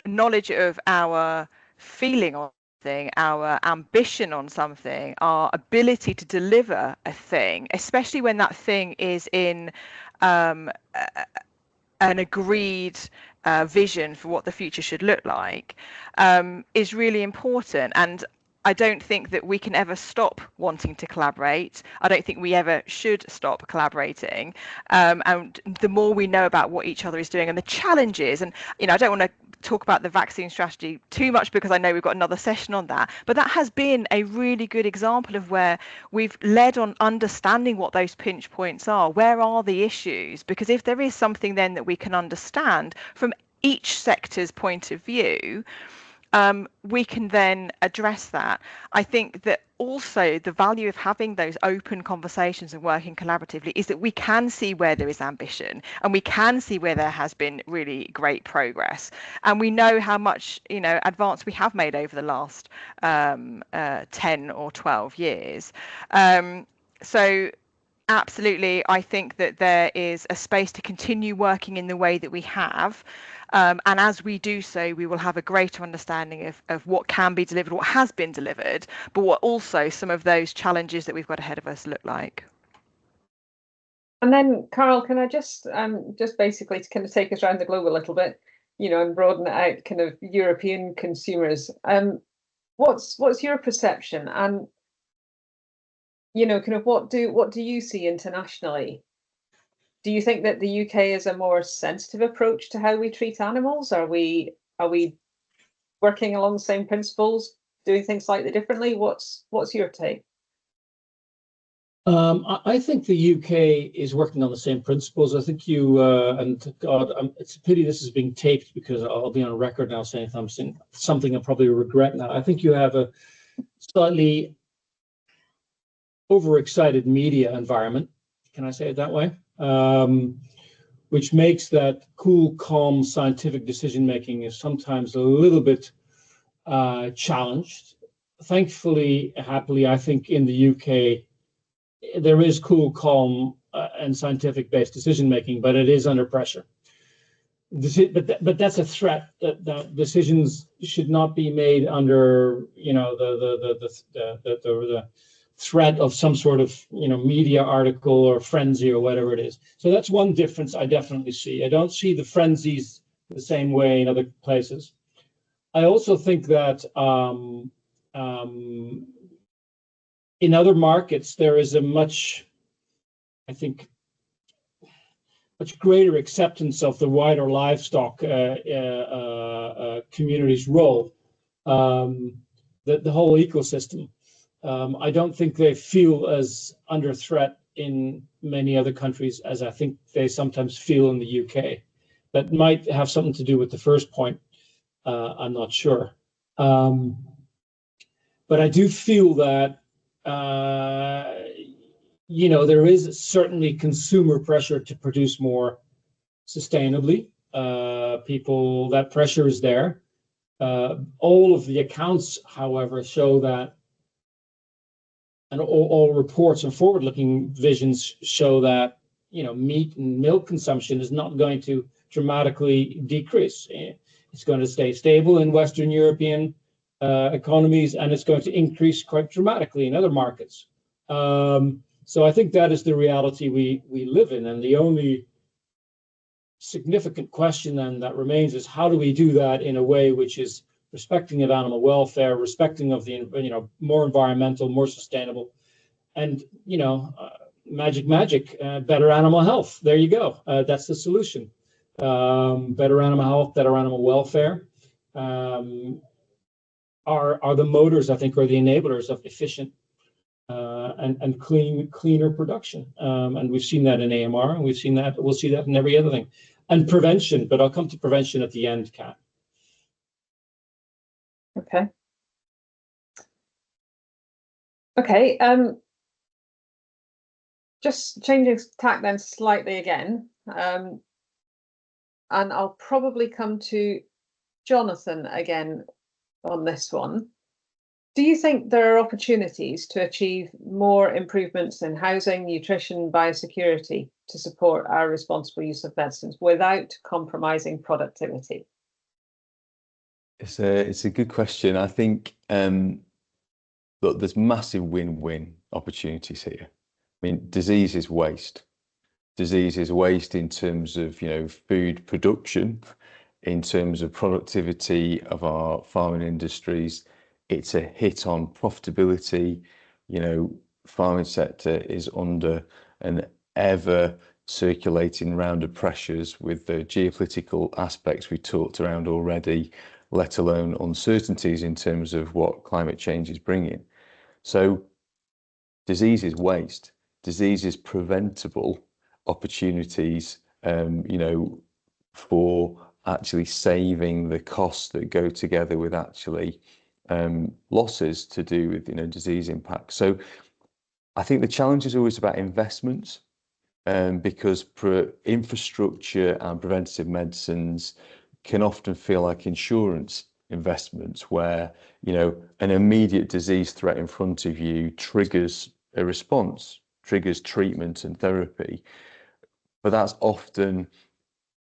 knowledge of our feeling on something, our ambition on something, our ability to deliver a thing, especially when that thing is in an agreed vision for what the future should look like, is really important. And I don't think that we can ever stop wanting to collaborate. I don't think we ever should stop collaborating. And the more we know about what each other is doing and the challenges, and I don't want to talk about the vaccine strategy too much because I know we've got another session on that, but that has been a really good example of where we've led on understanding what those pinch points are. Where are the issues? Because if there is something then that we can understand from each sector's point of view, we can then address that. I think that also the value of having those open conversations and working collaboratively is that we can see where there is ambition, and we can see where there has been really great progress, and we know how much advance we have made over the last 10 or 12 years. So absolutely, I think that there is a space to continue working in the way that we have. And as we do so, we will have a greater understanding of what can be delivered, what has been delivered, but what also some of those challenges that we've got ahead of us look like. And then, Carl, can I just basically to kind of take us around the globe a little bit, and broaden it out, kind of European consumers. What's your perception, and kind of what do you see internationally? Do you think that the UK is a more sensitive approach to how we treat animals? Are we working along the same principles, doing things slightly differently? What's your take? I think the UK is working on the same principles. I think and God, it's a pity this is being taped, because I'll be on record now saying something I probably regret now. I think you have a slightly overexcited media environment. Can I say it that way? Which makes that cool, calm, scientific decision-making is sometimes a little bit challenged. Thankfully, happily, I think in the UK, there is cool, calm, and scientific-based decision-making, but it is under pressure. But that's a threat, that decisions should not be made under, the threat of some sort of media article or frenzy or whatever it is. So that's one difference I definitely see. I don't see the frenzies the same way in other places. I also think that in other markets there is a much greater acceptance of the wider livestock community's role, the whole ecosystem. I don't think they feel as under threat in many other countries as I think they sometimes feel in the UK. That might have something to do with the first point. I'm not sure. But I do feel that there is certainly consumer pressure to produce more sustainably. That pressure is there. All of the accounts, however, show that, and all reports and forward-looking visions show that, meat and milk consumption is not going to dramatically decrease. It's going to stay stable in Western European economies, and it's going to increase quite dramatically in other markets. So I think that is the reality we live in, and the only significant question then that remains is, how do we do that in a way which is respecting of animal welfare, respecting of the more environmental, more sustainable, and magic, better animal health. There you go. That's the solution. Better animal health, better animal welfare are the motors, I think, or the enablers of efficient and cleaner production. And we've seen that in AMR, and we'll see that in every other thing. And prevention, but I'll come to prevention at the end, Kat. Okay. Just changing tack then slightly again, and I'll probably come to Jonathan again on this one. Do you think there are opportunities to achieve more improvements in housing, nutrition, biosecurity to support our responsible use of medicines without compromising productivity? It's a good question. I think look, there's massive win-win opportunities here. I mean, disease is waste. Disease is waste in terms of food production, in terms of productivity of our farming industries. It's a hit on profitability. Farming sector is under an ever circulating round of pressures with the geopolitical aspects we talked around already, let alone uncertainties in terms of what climate change is bringing. So disease is waste. Disease is preventable opportunities, for actually saving the costs that go together with actually losses to do with disease impact. So I think the challenge is always about investments, because infrastructure and preventative medicines can often feel like insurance investments, where an immediate disease threat in front of you triggers a response, triggers treatment and therapy, but that's often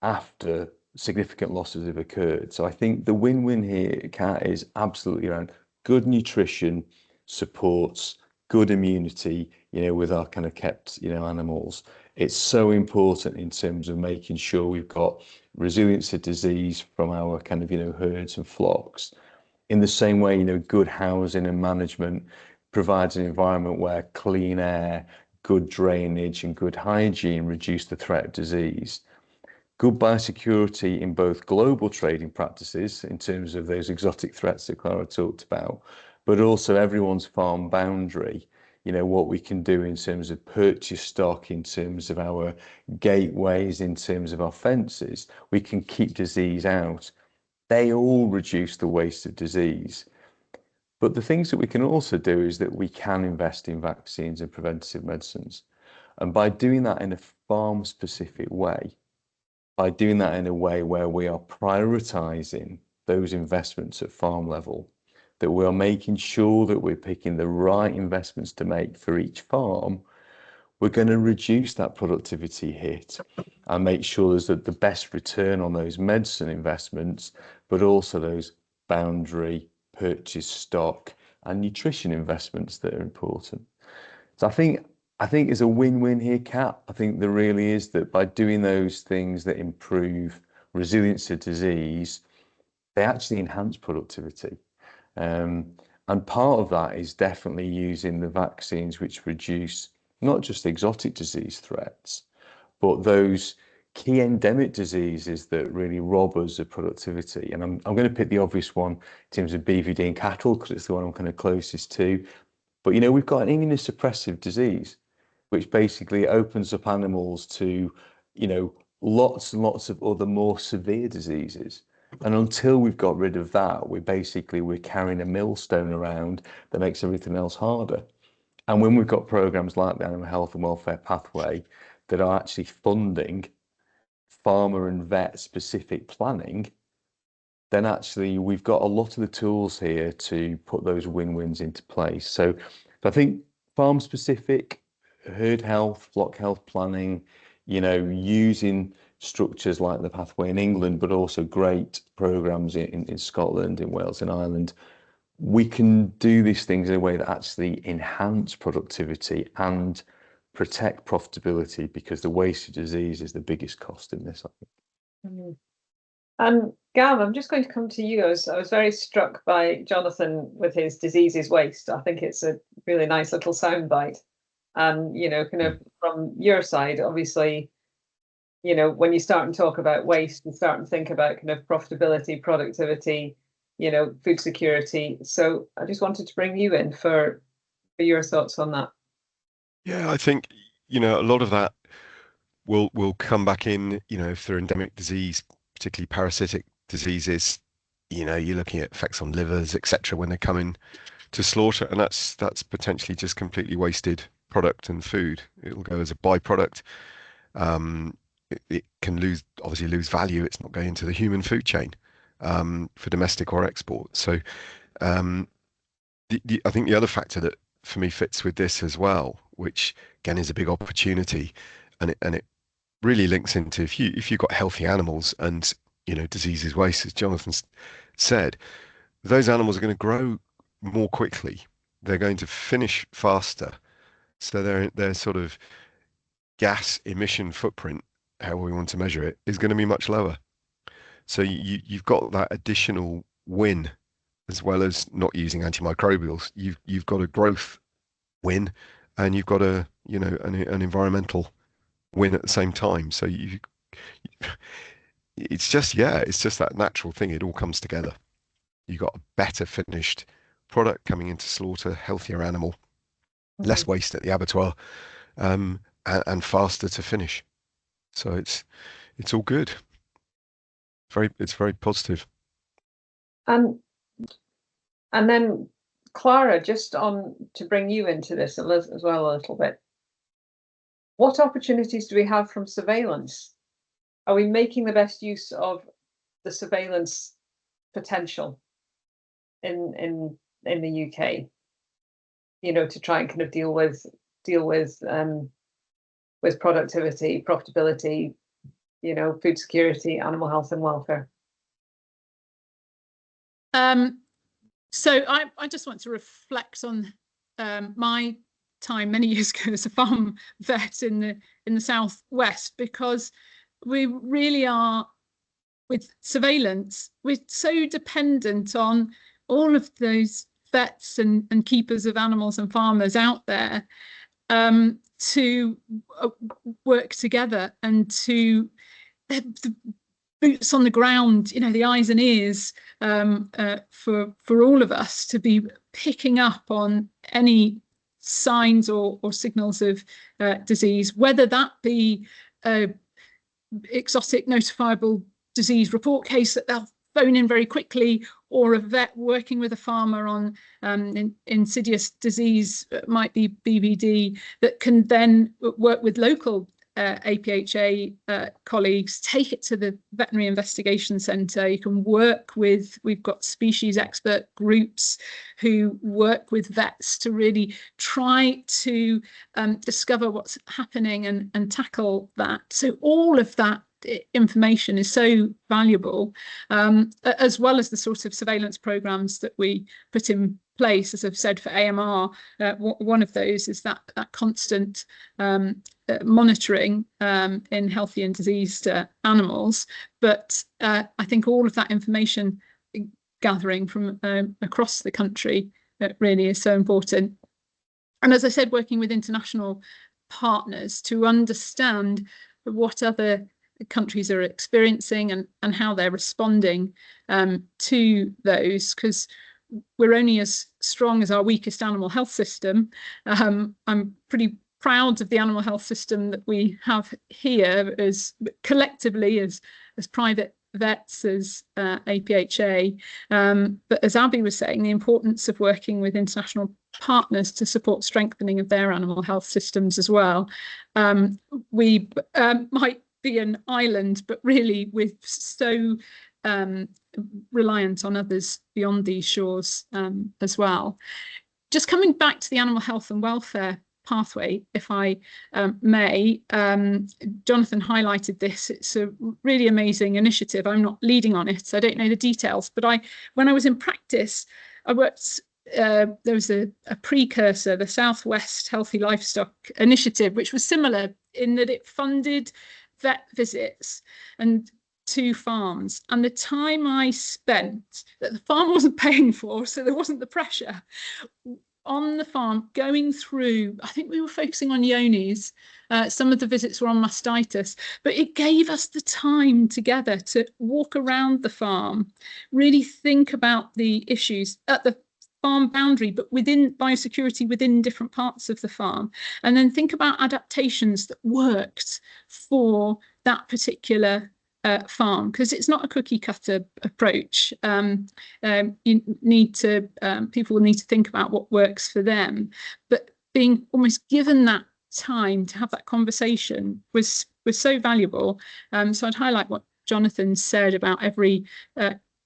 after significant losses have occurred. So I think the win-win here, Kat, is absolutely around good nutrition supports good immunity, with our kind of kept, animals. It's so important in terms of making sure we've got resilience to disease from our kind of, herds and flocks. In the same way, good housing and management provides an environment where clean air, good drainage and good hygiene reduce the threat of disease. Good biosecurity in both global trading practices in terms of those exotic threats that Clara talked about, but also everyone's farm boundary, what we can do in terms of purchase stock, in terms of our gateways, in terms of our fences, we can keep disease out. They all reduce the waste of disease. But the things that we can also do is that we can invest in vaccines and preventative medicines. And by doing that in a farm-specific way, by doing that in a way where we are prioritizing those investments at farm level, that we are making sure that we're picking the right investments to make for each farm, we're going to reduce that productivity hit and make sure there's the best return on those medicine investments, but also those boundary, purchase stock and nutrition investments that are important. So I think it's a win-win here, Kat. I think there really is, that by doing those things that improve resilience to disease, they actually enhance productivity. And part of that is definitely using the vaccines which reduce not just exotic disease threats, but those key endemic diseases that really rob us of productivity. And I'm going to pick the obvious one in terms of BVD and cattle, because it's the one I'm kind of closest to. But we've got an immunosuppressive disease, which basically opens up animals to, lots and lots of other more severe diseases. And until we've got rid of that, we're carrying a millstone around that makes everything else harder. And when we've got programs like the Animal Health and Welfare Pathway that are actually funding farmer and vet specific planning, then actually we've got a lot of the tools here to put those win-wins into place. So I think farm specific, herd health, flock health planning, using structures like the Pathway in England, but also great programs in Scotland, in Wales and Ireland, we can do these things in a way that actually enhance productivity and protect profitability, because the waste of disease is the biggest cost in this, I think. And Gav, I'm just going to come to you. I was very struck by Jonathan with his disease is waste. I think it's a really nice little soundbite. And, kind of from your side, obviously, when you start and talk about waste, you start and think about kind of profitability, productivity, food security. So I just wanted to bring you in for your thoughts on that. Yeah, I think, a lot of that will come back in, if they're endemic disease, particularly parasitic diseases, you're looking at effects on livers, etc., when they come in to slaughter, and that's potentially just completely wasted product and food. It'll go as a byproduct. It can obviously lose value. It's not going into the human food chain for domestic or export. So I think the other factor that for me fits with this as well, which again is a big opportunity, and it really links into if you've got healthy animals and disease is waste, as Jonathan said, those animals are going to grow more quickly. They're going to finish faster. So their sort of gas emission footprint, however we want to measure it, is going to be much lower. So you've got that additional win, as well as not using antimicrobials. You've got a growth win, and you've got an environmental win at the same time. So it's just that natural thing. It all comes together. You've got a better finished product coming into slaughter, healthier animal, less waste at the abattoir, and faster to finish. So it's all good. It's very positive. And then Clara, just to bring you into this as well a little bit. What opportunities do we have from surveillance? Are we making the best use of the surveillance potential in the UK? To try and kind of deal with productivity, profitability, food security, animal health and welfare. So I just want to reflect on my time many years ago as a farm vet in the southwest, because we really are, with surveillance, we're so dependent on all of those vets and keepers of animals and farmers out there to work together, and to the boots on the ground, the eyes and ears for all of us to be picking up on any signs or signals of disease, whether that be exotic notifiable disease report case that they'll phone in very quickly, or a vet working with a farmer on insidious disease, might be BVD, that can then work with local APHA colleagues, take it to the veterinary investigation centre. You can work with, we've got species expert groups who work with vets to really try to discover what's happening and tackle that. So all of that information is so valuable, as well as the sort of surveillance programs that we put in place. As I've said, for AMR, one of those is that constant monitoring in healthy and diseased animals. But I think all of that information gathering from across the country really is so important. And as I said, working with international partners to understand what other countries are experiencing and how they're responding to those, because we're only as strong as our weakest animal health system. I'm pretty proud of the animal health system that we have here, as collectively as private vets as APHA, but as Abby was saying, the importance of working with international partners to support strengthening of their animal health systems as well. We might be an island, but really we're so reliant on others beyond these shores as well. Just coming back to the animal health and welfare pathway, if I may, Jonathan highlighted this. It's a really amazing initiative. I'm not leading on it, so I don't know the details, but when I was in practice, I worked, there was a precursor, the Southwest Healthy Livestock Initiative, which was similar in that it funded vet visits and to farms, and the time I spent that the farm wasn't paying for, so there wasn't the pressure on the farm going through, I think we were focusing on yonis, some of the visits were on mastitis, but it gave us the time together to walk around the farm, really think about the issues at the farm boundary, but within biosecurity within different parts of the farm, and then think about adaptations that worked for that particular farm, because it's not a cookie cutter approach. You need to, people will need to think about what works for them, but being almost given that time to have that conversation was so valuable. So I'd highlight what Jonathan said about every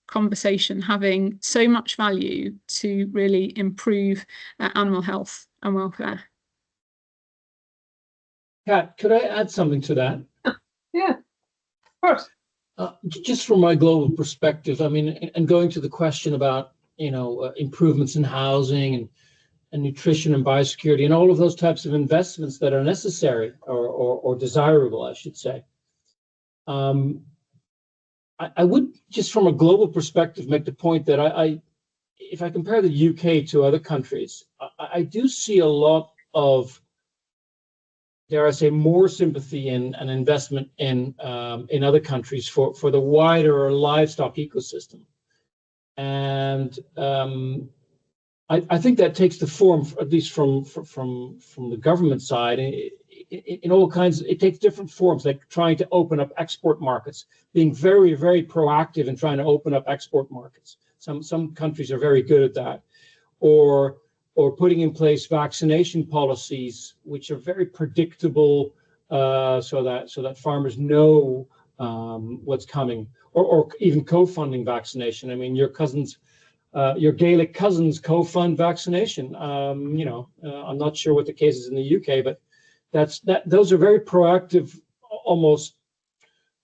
conversation having so much value to really improve animal health and welfare. Kat, could I add something to that? Yeah, of course. Just from my global perspective, I mean, and going to the question about, improvements in housing and nutrition and biosecurity and all of those types of investments that are necessary or desirable, I should say. I would, just from a global perspective, make the point that if I compare the UK to other countries, I do see a lot of, dare I say, more sympathy and investment in other countries for the wider livestock ecosystem, and I think that takes the form, at least from the government side, in all kinds. It takes different forms, like trying to open up export markets, being very, very proactive in trying to open up export markets. Some countries are very good at that, or putting in place vaccination policies which are very predictable, so that farmers know what's coming, or even co-funding vaccination. I mean, your Gaelic cousins co-fund vaccination. I'm not sure what the case is in the UK, but those are very proactive, almost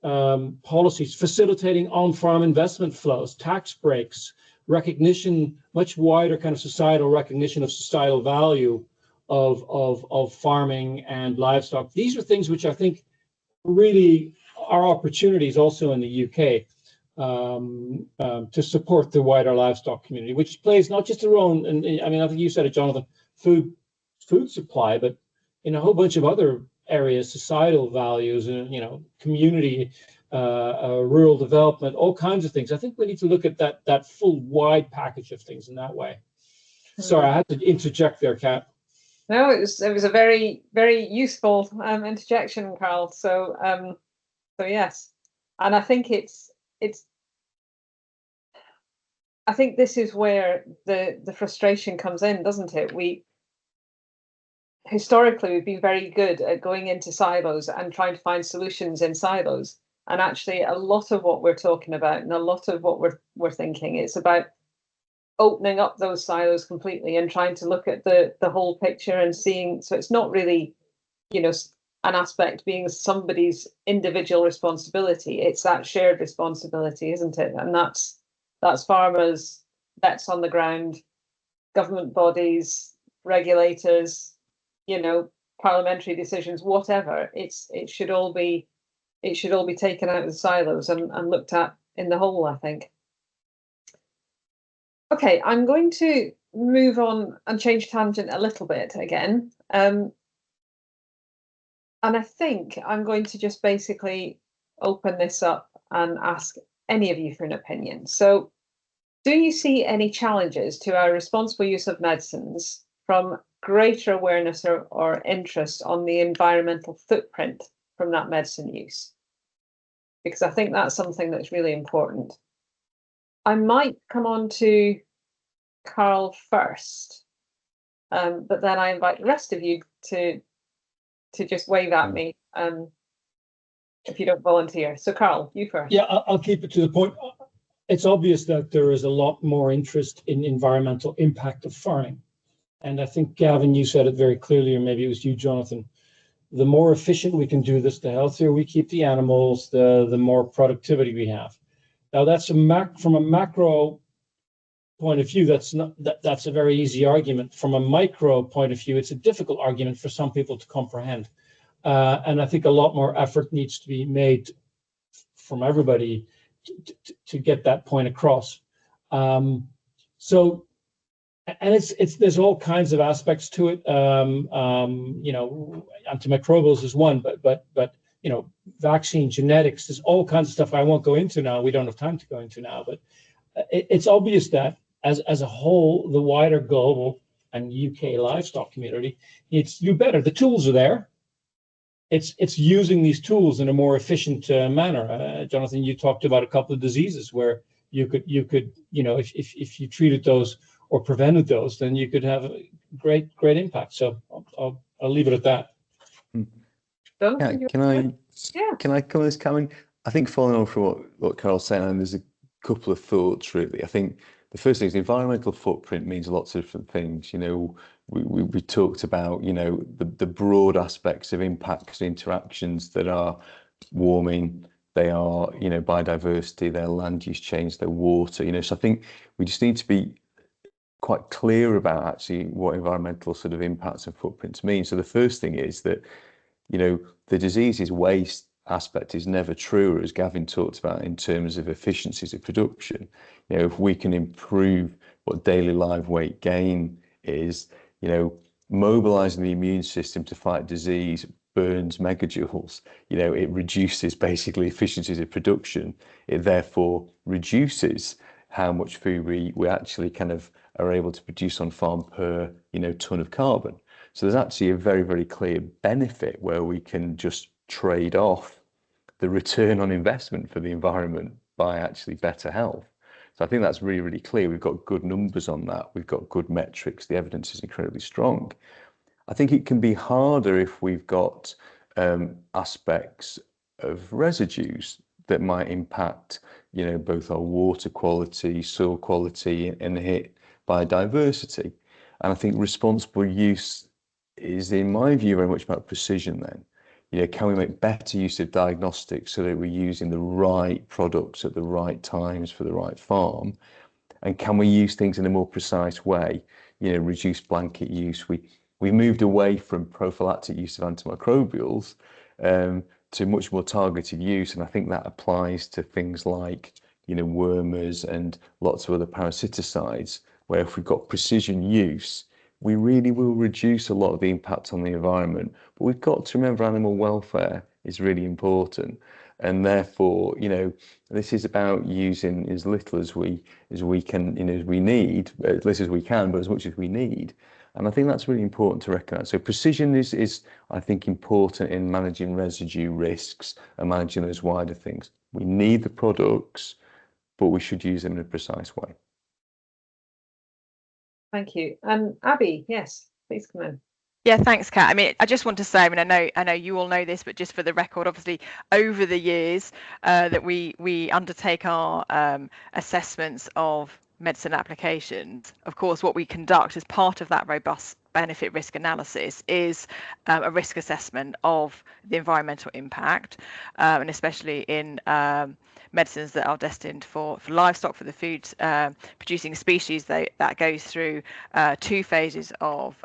policies facilitating on-farm investment flows, tax breaks, recognition, much wider kind of societal recognition of societal value of farming and livestock. These are things which I think really are opportunities also in the UK to support the wider livestock community, which plays not just a role in, I mean, I think you said it, Jonathan, food supply, but in a whole bunch of other areas, societal values, and community, rural development, all kinds of things. I think we need to look at that full wide package of things in that way. Sorry, I had to interject there, Kat. No, it was a very, very useful interjection, Carl. So yes, and I think I think this is where the frustration comes in, doesn't it? Historically, we've been very good at going into silos and trying to find solutions in silos. And actually, a lot of what we're talking about and a lot of what we're thinking, it's about opening up those silos completely and trying to look at the whole picture and seeing. So it's not really, an aspect being somebody's individual responsibility. It's that shared responsibility, isn't it? And that's farmers, vets on the ground, government bodies, regulators, parliamentary decisions, whatever. It should all be taken out of the silos and looked at in the whole, I think. Okay, I'm going to move on and change tangent a little bit again. And I think I'm going to just basically open this up and ask any of you for an opinion. So, do you see any challenges to our responsible use of medicines from greater awareness or interest on the environmental footprint from that medicine use? because I think that's something that's really important. I might come on to Carl first, but then I invite the rest of you to just wave at me if you don't volunteer. So Carl, you first. Yeah, I'll keep it to the point. It's obvious that there is a lot more interest in environmental impact of farming. And I think, Gavin, you said it very clearly, or maybe it was you, Jonathan. The more efficient we can do this, the healthier we keep the animals, the more productivity we have. Now, that's from a macro point of view, that's a very easy argument. From a micro point of view, it's a difficult argument for some people to comprehend. And I think a lot more effort needs to be made from everybody to get that point across. So, and there's all kinds of aspects to it. You know, antimicrobials is one, but you know, vaccine genetics, there's all kinds of stuff I won't go into now. We don't have time to go into now, but it's obvious that as a whole, the wider global and UK livestock community needs to do better. The tools are there. It's using these tools in a more efficient manner. Jonathan, you talked about a couple of diseases where you could, you know, if you treated those or prevented those, then you could have a great impact. So I'll leave it at that. Yeah, can I come this coming? I think following on from what Carl's saying, and there's a couple of thoughts really. I think the first thing is the environmental footprint means lots of different things. You know, we talked about, you know, the broad aspects of impacts, interactions that are warming, they are, you know, biodiversity, their land use change, their water, you know. So I think we just need to be quite clear about actually what environmental sort of impacts and footprints mean. So the first thing is that, you know, the diseases waste aspect is never truer, as Gavin talked about, in terms of efficiencies of production. You know, if we can improve what daily live weight gain is, you know, mobilizing the immune system to fight disease burns megajoules, you know, it reduces basically efficiencies of production. It therefore reduces how much food we actually kind of are able to produce on farm per, you know, ton of carbon. So there's actually a very, very clear benefit where we can just trade off the return on investment for the environment by actually better health. So I think that's really, really clear. We've got good numbers on that. We've got good metrics. The evidence is incredibly strong. I think it can be harder if we've got aspects of residues that might impact, you know, both our water quality, soil quality, and hit biodiversity. And I think responsible use is, in my view, very much about precision then. You know, can we make better use of diagnostics so that we're using the right products at the right times for the right farm? And can we use things in a more precise way? You know, reduce blanket use. We moved away from prophylactic use of antimicrobials to much more targeted use. And I think that applies to things like, you know, wormers and lots of other parasiticides, where if we've got precision use, we really will reduce a lot of the impact on the environment. But we've got to remember animal welfare is really important. And therefore, you know, this is about using as little as we can, you know, as we need, as little as we can, but as much as we need. And I think that's really important to recognise. So precision is, I think, important in managing residue risks and managing those wider things. We need the products, but we should use them in a precise way. Thank you. Abby, yes, please come in. Yeah, thanks, Kat. I mean, I just want to say, I mean, I know you all know this, but just for the record, obviously, over the years that we undertake our assessments of medicine applications, of course, what we conduct as part of that robust benefit risk analysis is a risk assessment of the environmental impact, and especially in medicines that are destined for livestock, for the food producing species. That goes through 2 phases of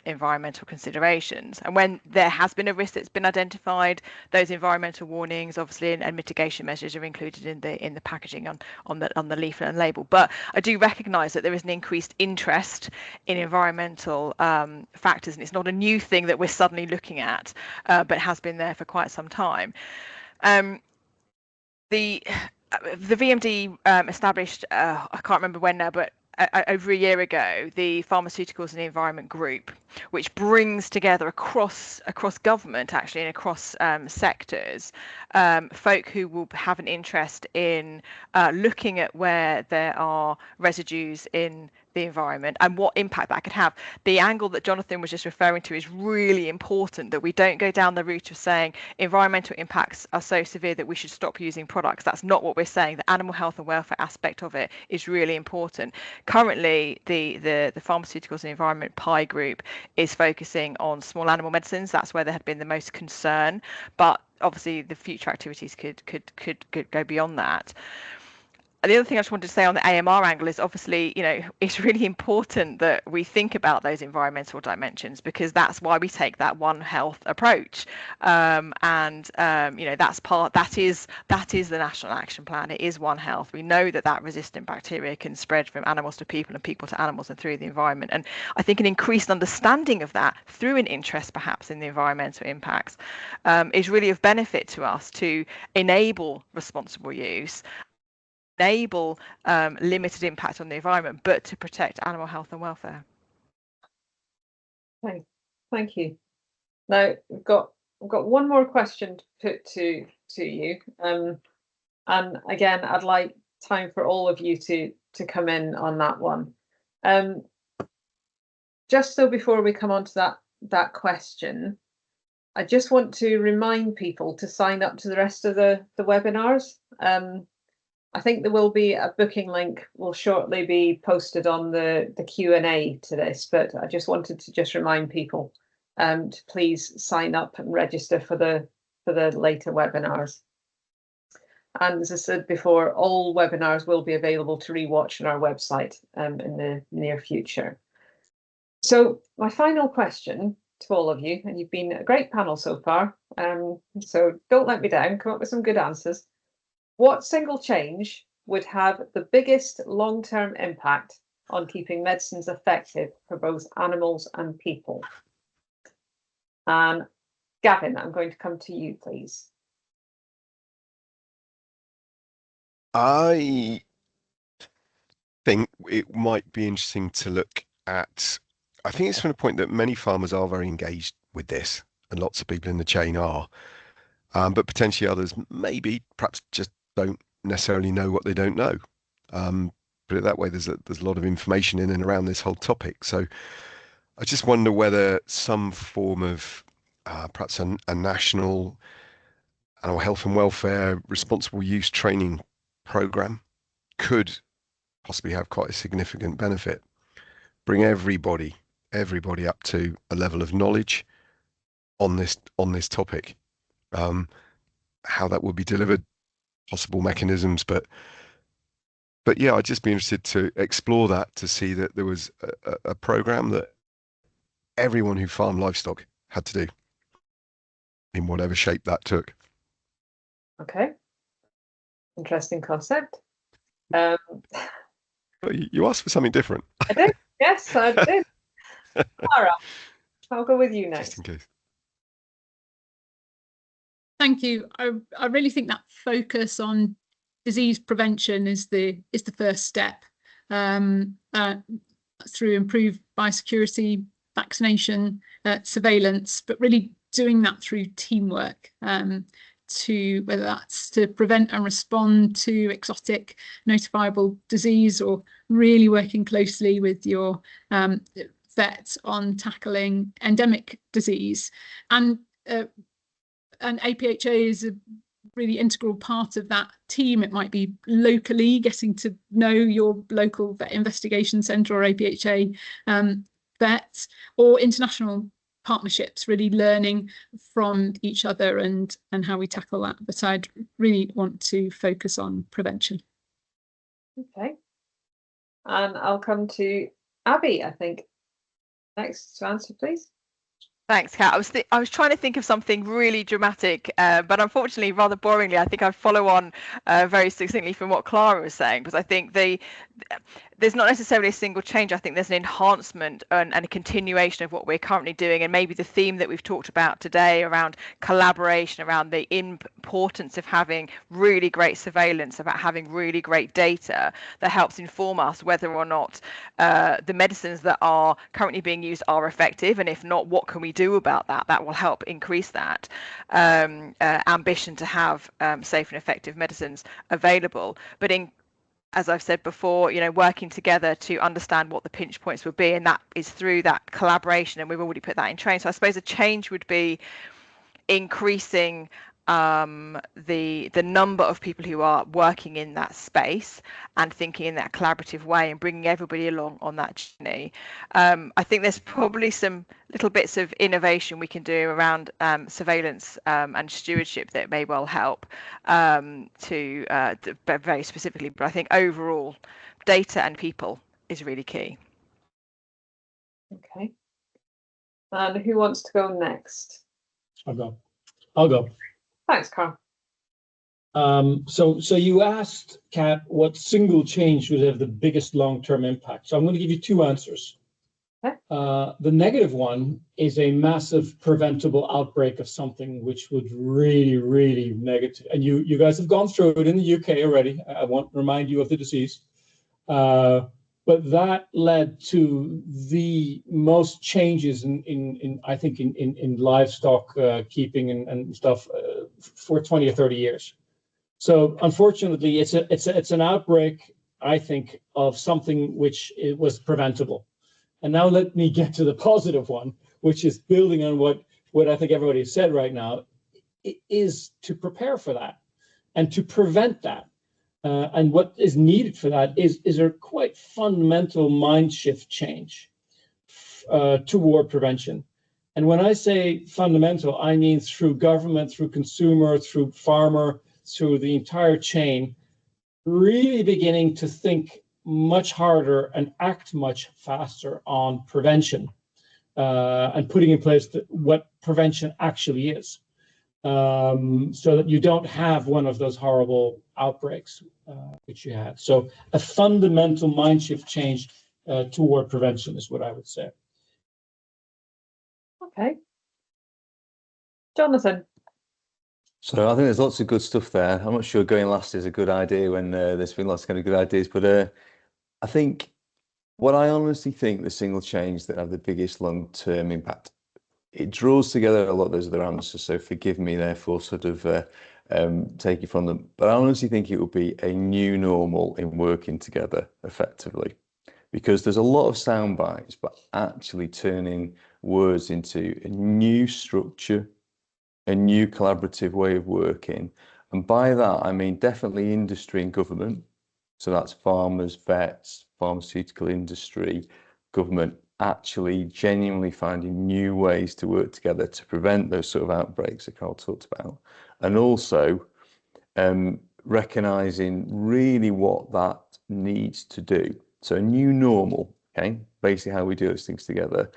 environmental considerations, and when there has been a risk that's been identified, those environmental warnings obviously and mitigation measures are included in the packaging on the leaflet and label. But I do recognise that there is an increased interest in environmental factors, and it's not a new thing that we're suddenly looking at, but has been there for quite some time. The VMD established, I can't remember when now, but over a year ago the Pharmaceuticals and the Environment Group, which brings together across government, actually, and across sectors, folk who will have an interest in looking at where there are residues in the environment and what impact that could have. The angle that Jonathan was just referring to is really important, that we don't go down the route of saying environmental impacts are so severe that we should stop using products. That's not what we're saying. The animal health and welfare aspect of it is really important. Currently, the Pharmaceuticals and Environment PI group is focusing on small animal medicines. That's where there had been the most concern, but obviously the future activities could go beyond that. The other thing I just wanted to say on the AMR angle is, obviously, it's really important that we think about those environmental dimensions, because that's why we take that One Health approach. That is the National Action Plan. It is One Health. We know that resistant bacteria can spread from animals to people and people to animals and through the environment. And I think an increased understanding of that through an interest perhaps in the environmental impacts is really of benefit to us to enable responsible use, enable limited impact on the environment, but to protect animal health and welfare. Okay, thank you. Now we've got one more question to put to you, and again, I'd like time for all of you to come in on that one. Just so before we come on to that question, I just want to remind people to sign up to the rest of the webinars. I think there will be a booking link will shortly be posted on the Q&A to this, but I just wanted to remind people to please sign up and register for the later webinars. And as I said before, all webinars will be available to rewatch on our website in the near future. So my final question to all of you, and you've been a great panel so far, so don't let me down, come up with some good answers. What single change would have the biggest long-term impact on keeping medicines effective for both animals and people? And Gavin, I'm going to come to you, please. I think it might be interesting to look at, I think it's from the point that many farmers are very engaged with this, and lots of people in the chain are, but potentially others maybe perhaps just don't necessarily know what they don't know. Put it that way, there's a lot of information in and around this whole topic. So I just wonder whether some form of perhaps a national animal health and welfare responsible use training program could possibly have quite a significant benefit. Bring everybody up to a level of knowledge on this topic. How that would be delivered, possible mechanisms, but yeah, I'd just be interested to explore that, to see that there was a program that everyone who farmed livestock had to do, in whatever shape that took. Okay, interesting concept. You asked for something different. I did. Yes, I did. Clara, I'll go with you next. Just in case. Thank you. I really think that focus on disease prevention is the first step, through improved biosecurity, vaccination, surveillance, but really doing that through teamwork, to whether that's to prevent and respond to exotic notifiable disease, or really working closely with your vet on tackling endemic disease. And APHA is a really integral part of that team. It might be locally getting to know your local vet investigation centre or APHA vet, or international partnerships, really learning from each other and how we tackle that. But I'd really want to focus on prevention. Okay, and I'll come to Abby, I think, next to answer, please. Thanks, Kat. I was trying to think of something really dramatic, but unfortunately, rather boringly, I think I'd follow on very succinctly from what Clara was saying, because I think there's not necessarily a single change. I think there's an enhancement and a continuation of what we're currently doing, and maybe the theme that we've talked about today around collaboration, around the importance of having really great surveillance, about having really great data that helps inform us whether or not the medicines that are currently being used are effective, and if not, what can we do about that? That will help increase that ambition to have safe and effective medicines available. But as I've said before, working together to understand what the pinch points would be, and that is through that collaboration, and we've already put that in train. So I suppose a change would be increasing the number of people who are working in that space and thinking in that collaborative way and bringing everybody along on that journey. I think there's probably some little bits of innovation we can do around surveillance and stewardship that may well help very specifically, but I think overall data and people is really key. Okay. And who wants to go next? I'll go. Thanks, Carl. So you asked, Kat, what single change would have the biggest long-term impact. So I'm going to give you two answers. Okay. The negative one is a massive preventable outbreak of something which would really, really negative. And you guys have gone through it in the UK already. I won't remind you of the disease. But that led to the most changes in I think in livestock keeping and stuff for 20 or 30 years. So unfortunately, it's an outbreak, I think, of something which it was preventable. And now let me get to the positive one, which is building on what I think everybody has said right now, is to prepare for that and to prevent that. And what is needed for that is a quite fundamental mind shift change toward prevention. And when I say fundamental, I mean through government, through consumer, through farmer, through the entire chain, really beginning to think much harder and act much faster on prevention and putting in place what prevention actually is. So that you don't have one of those horrible outbreaks which you had. So a fundamental mind shift change toward prevention is what I would say. Okay. Jonathan. So I think there's lots of good stuff there. I'm not sure going last is a good idea when there's been lots of kind of good ideas, but I think what I honestly think the single change that have the biggest long-term impact, it draws together a lot of those other answers, so forgive me therefore sort of taking from them. But I honestly think it will be a new normal in working together effectively, because there's a lot of sound bites, but actually turning words into a new structure, a new collaborative way of working. And by that, I mean definitely industry and government. So that's farmers, vets, pharmaceutical industry, government, actually genuinely finding new ways to work together to prevent those sort of outbreaks that Carl talked about. And also recognizing really what that needs to do. So a new normal, okay, basically how we do those things together.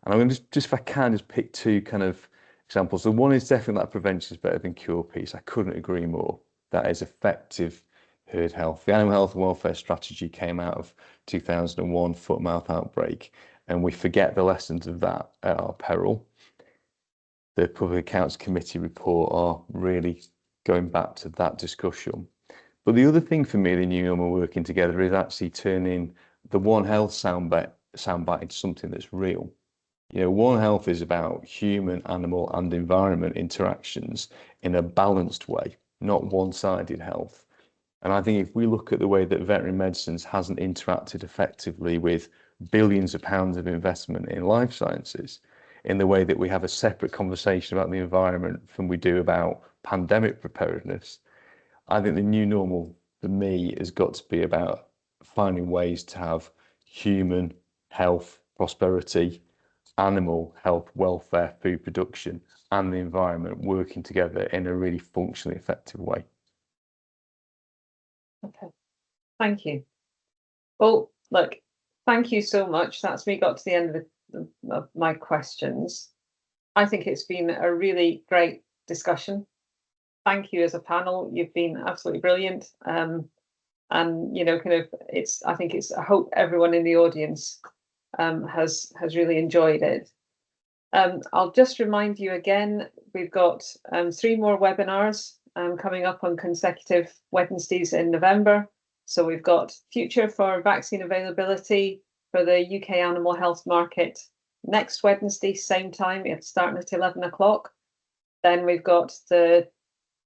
And I'm going to just if I can, just pick two kind of examples. So one is definitely that prevention is better than cure piece. I couldn't agree more. That is effective herd health. The animal health and welfare strategy came out of 2001 foot and mouth outbreak, and we forget the lessons of that at our peril. The Public Accounts Committee report are really going back to that discussion. But the other thing for me, the new normal working together, is actually turning the One Health soundbite into something that's real. You know, One Health is about human, animal, and environment interactions in a balanced way, not one-sided health. And I think if we look at the way that veterinary medicines hasn't interacted effectively with billions of pounds of investment in life sciences, in the way that we have a separate conversation about the environment from we do about pandemic preparedness, I think the new normal for me has got to be about finding ways to have human health, prosperity, animal health, welfare, food production, and the environment working together in a really functionally effective way. Okay, thank you. Well, look, thank you so much. That's me got to the end of my questions. I think it's been a really great discussion. Thank you as a panel. You've been absolutely brilliant. And you know, kind of, I hope everyone in the audience has really enjoyed it. I'll just remind you again, we've got 3 more webinars coming up on consecutive Wednesdays in November. So we've got Future for Vaccine Availability for the UK animal health market next Wednesday, same time, it's starting at 11 o'clock. Then we've got the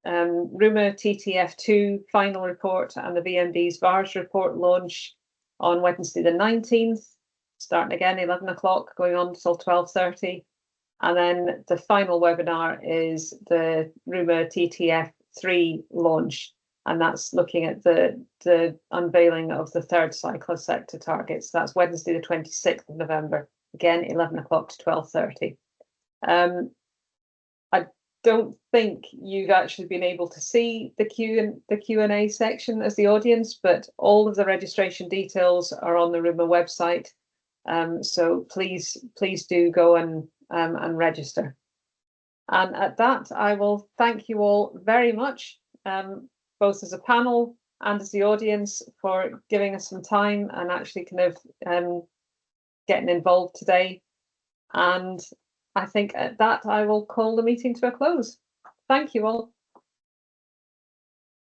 RUMA TTF2 final report and the VMD's VARS report launch on Wednesday the 19th, starting again 11 o'clock, going on till 12:30. And then the final webinar is the RUMA TTF3 launch, and that's looking at the unveiling of the 3rd cycle sector targets. That's Wednesday the 26th of November, again 11 o'clock to 12:30. I don't think you've actually been able to see the Q&A section as the audience, but all of the registration details are on the RUMA website. So please do go and register. And at that, I will thank you all very much, both as a panel and as the audience, for giving us some time and actually kind of getting involved today. And I think at that, I will call the meeting to a close. Thank you all.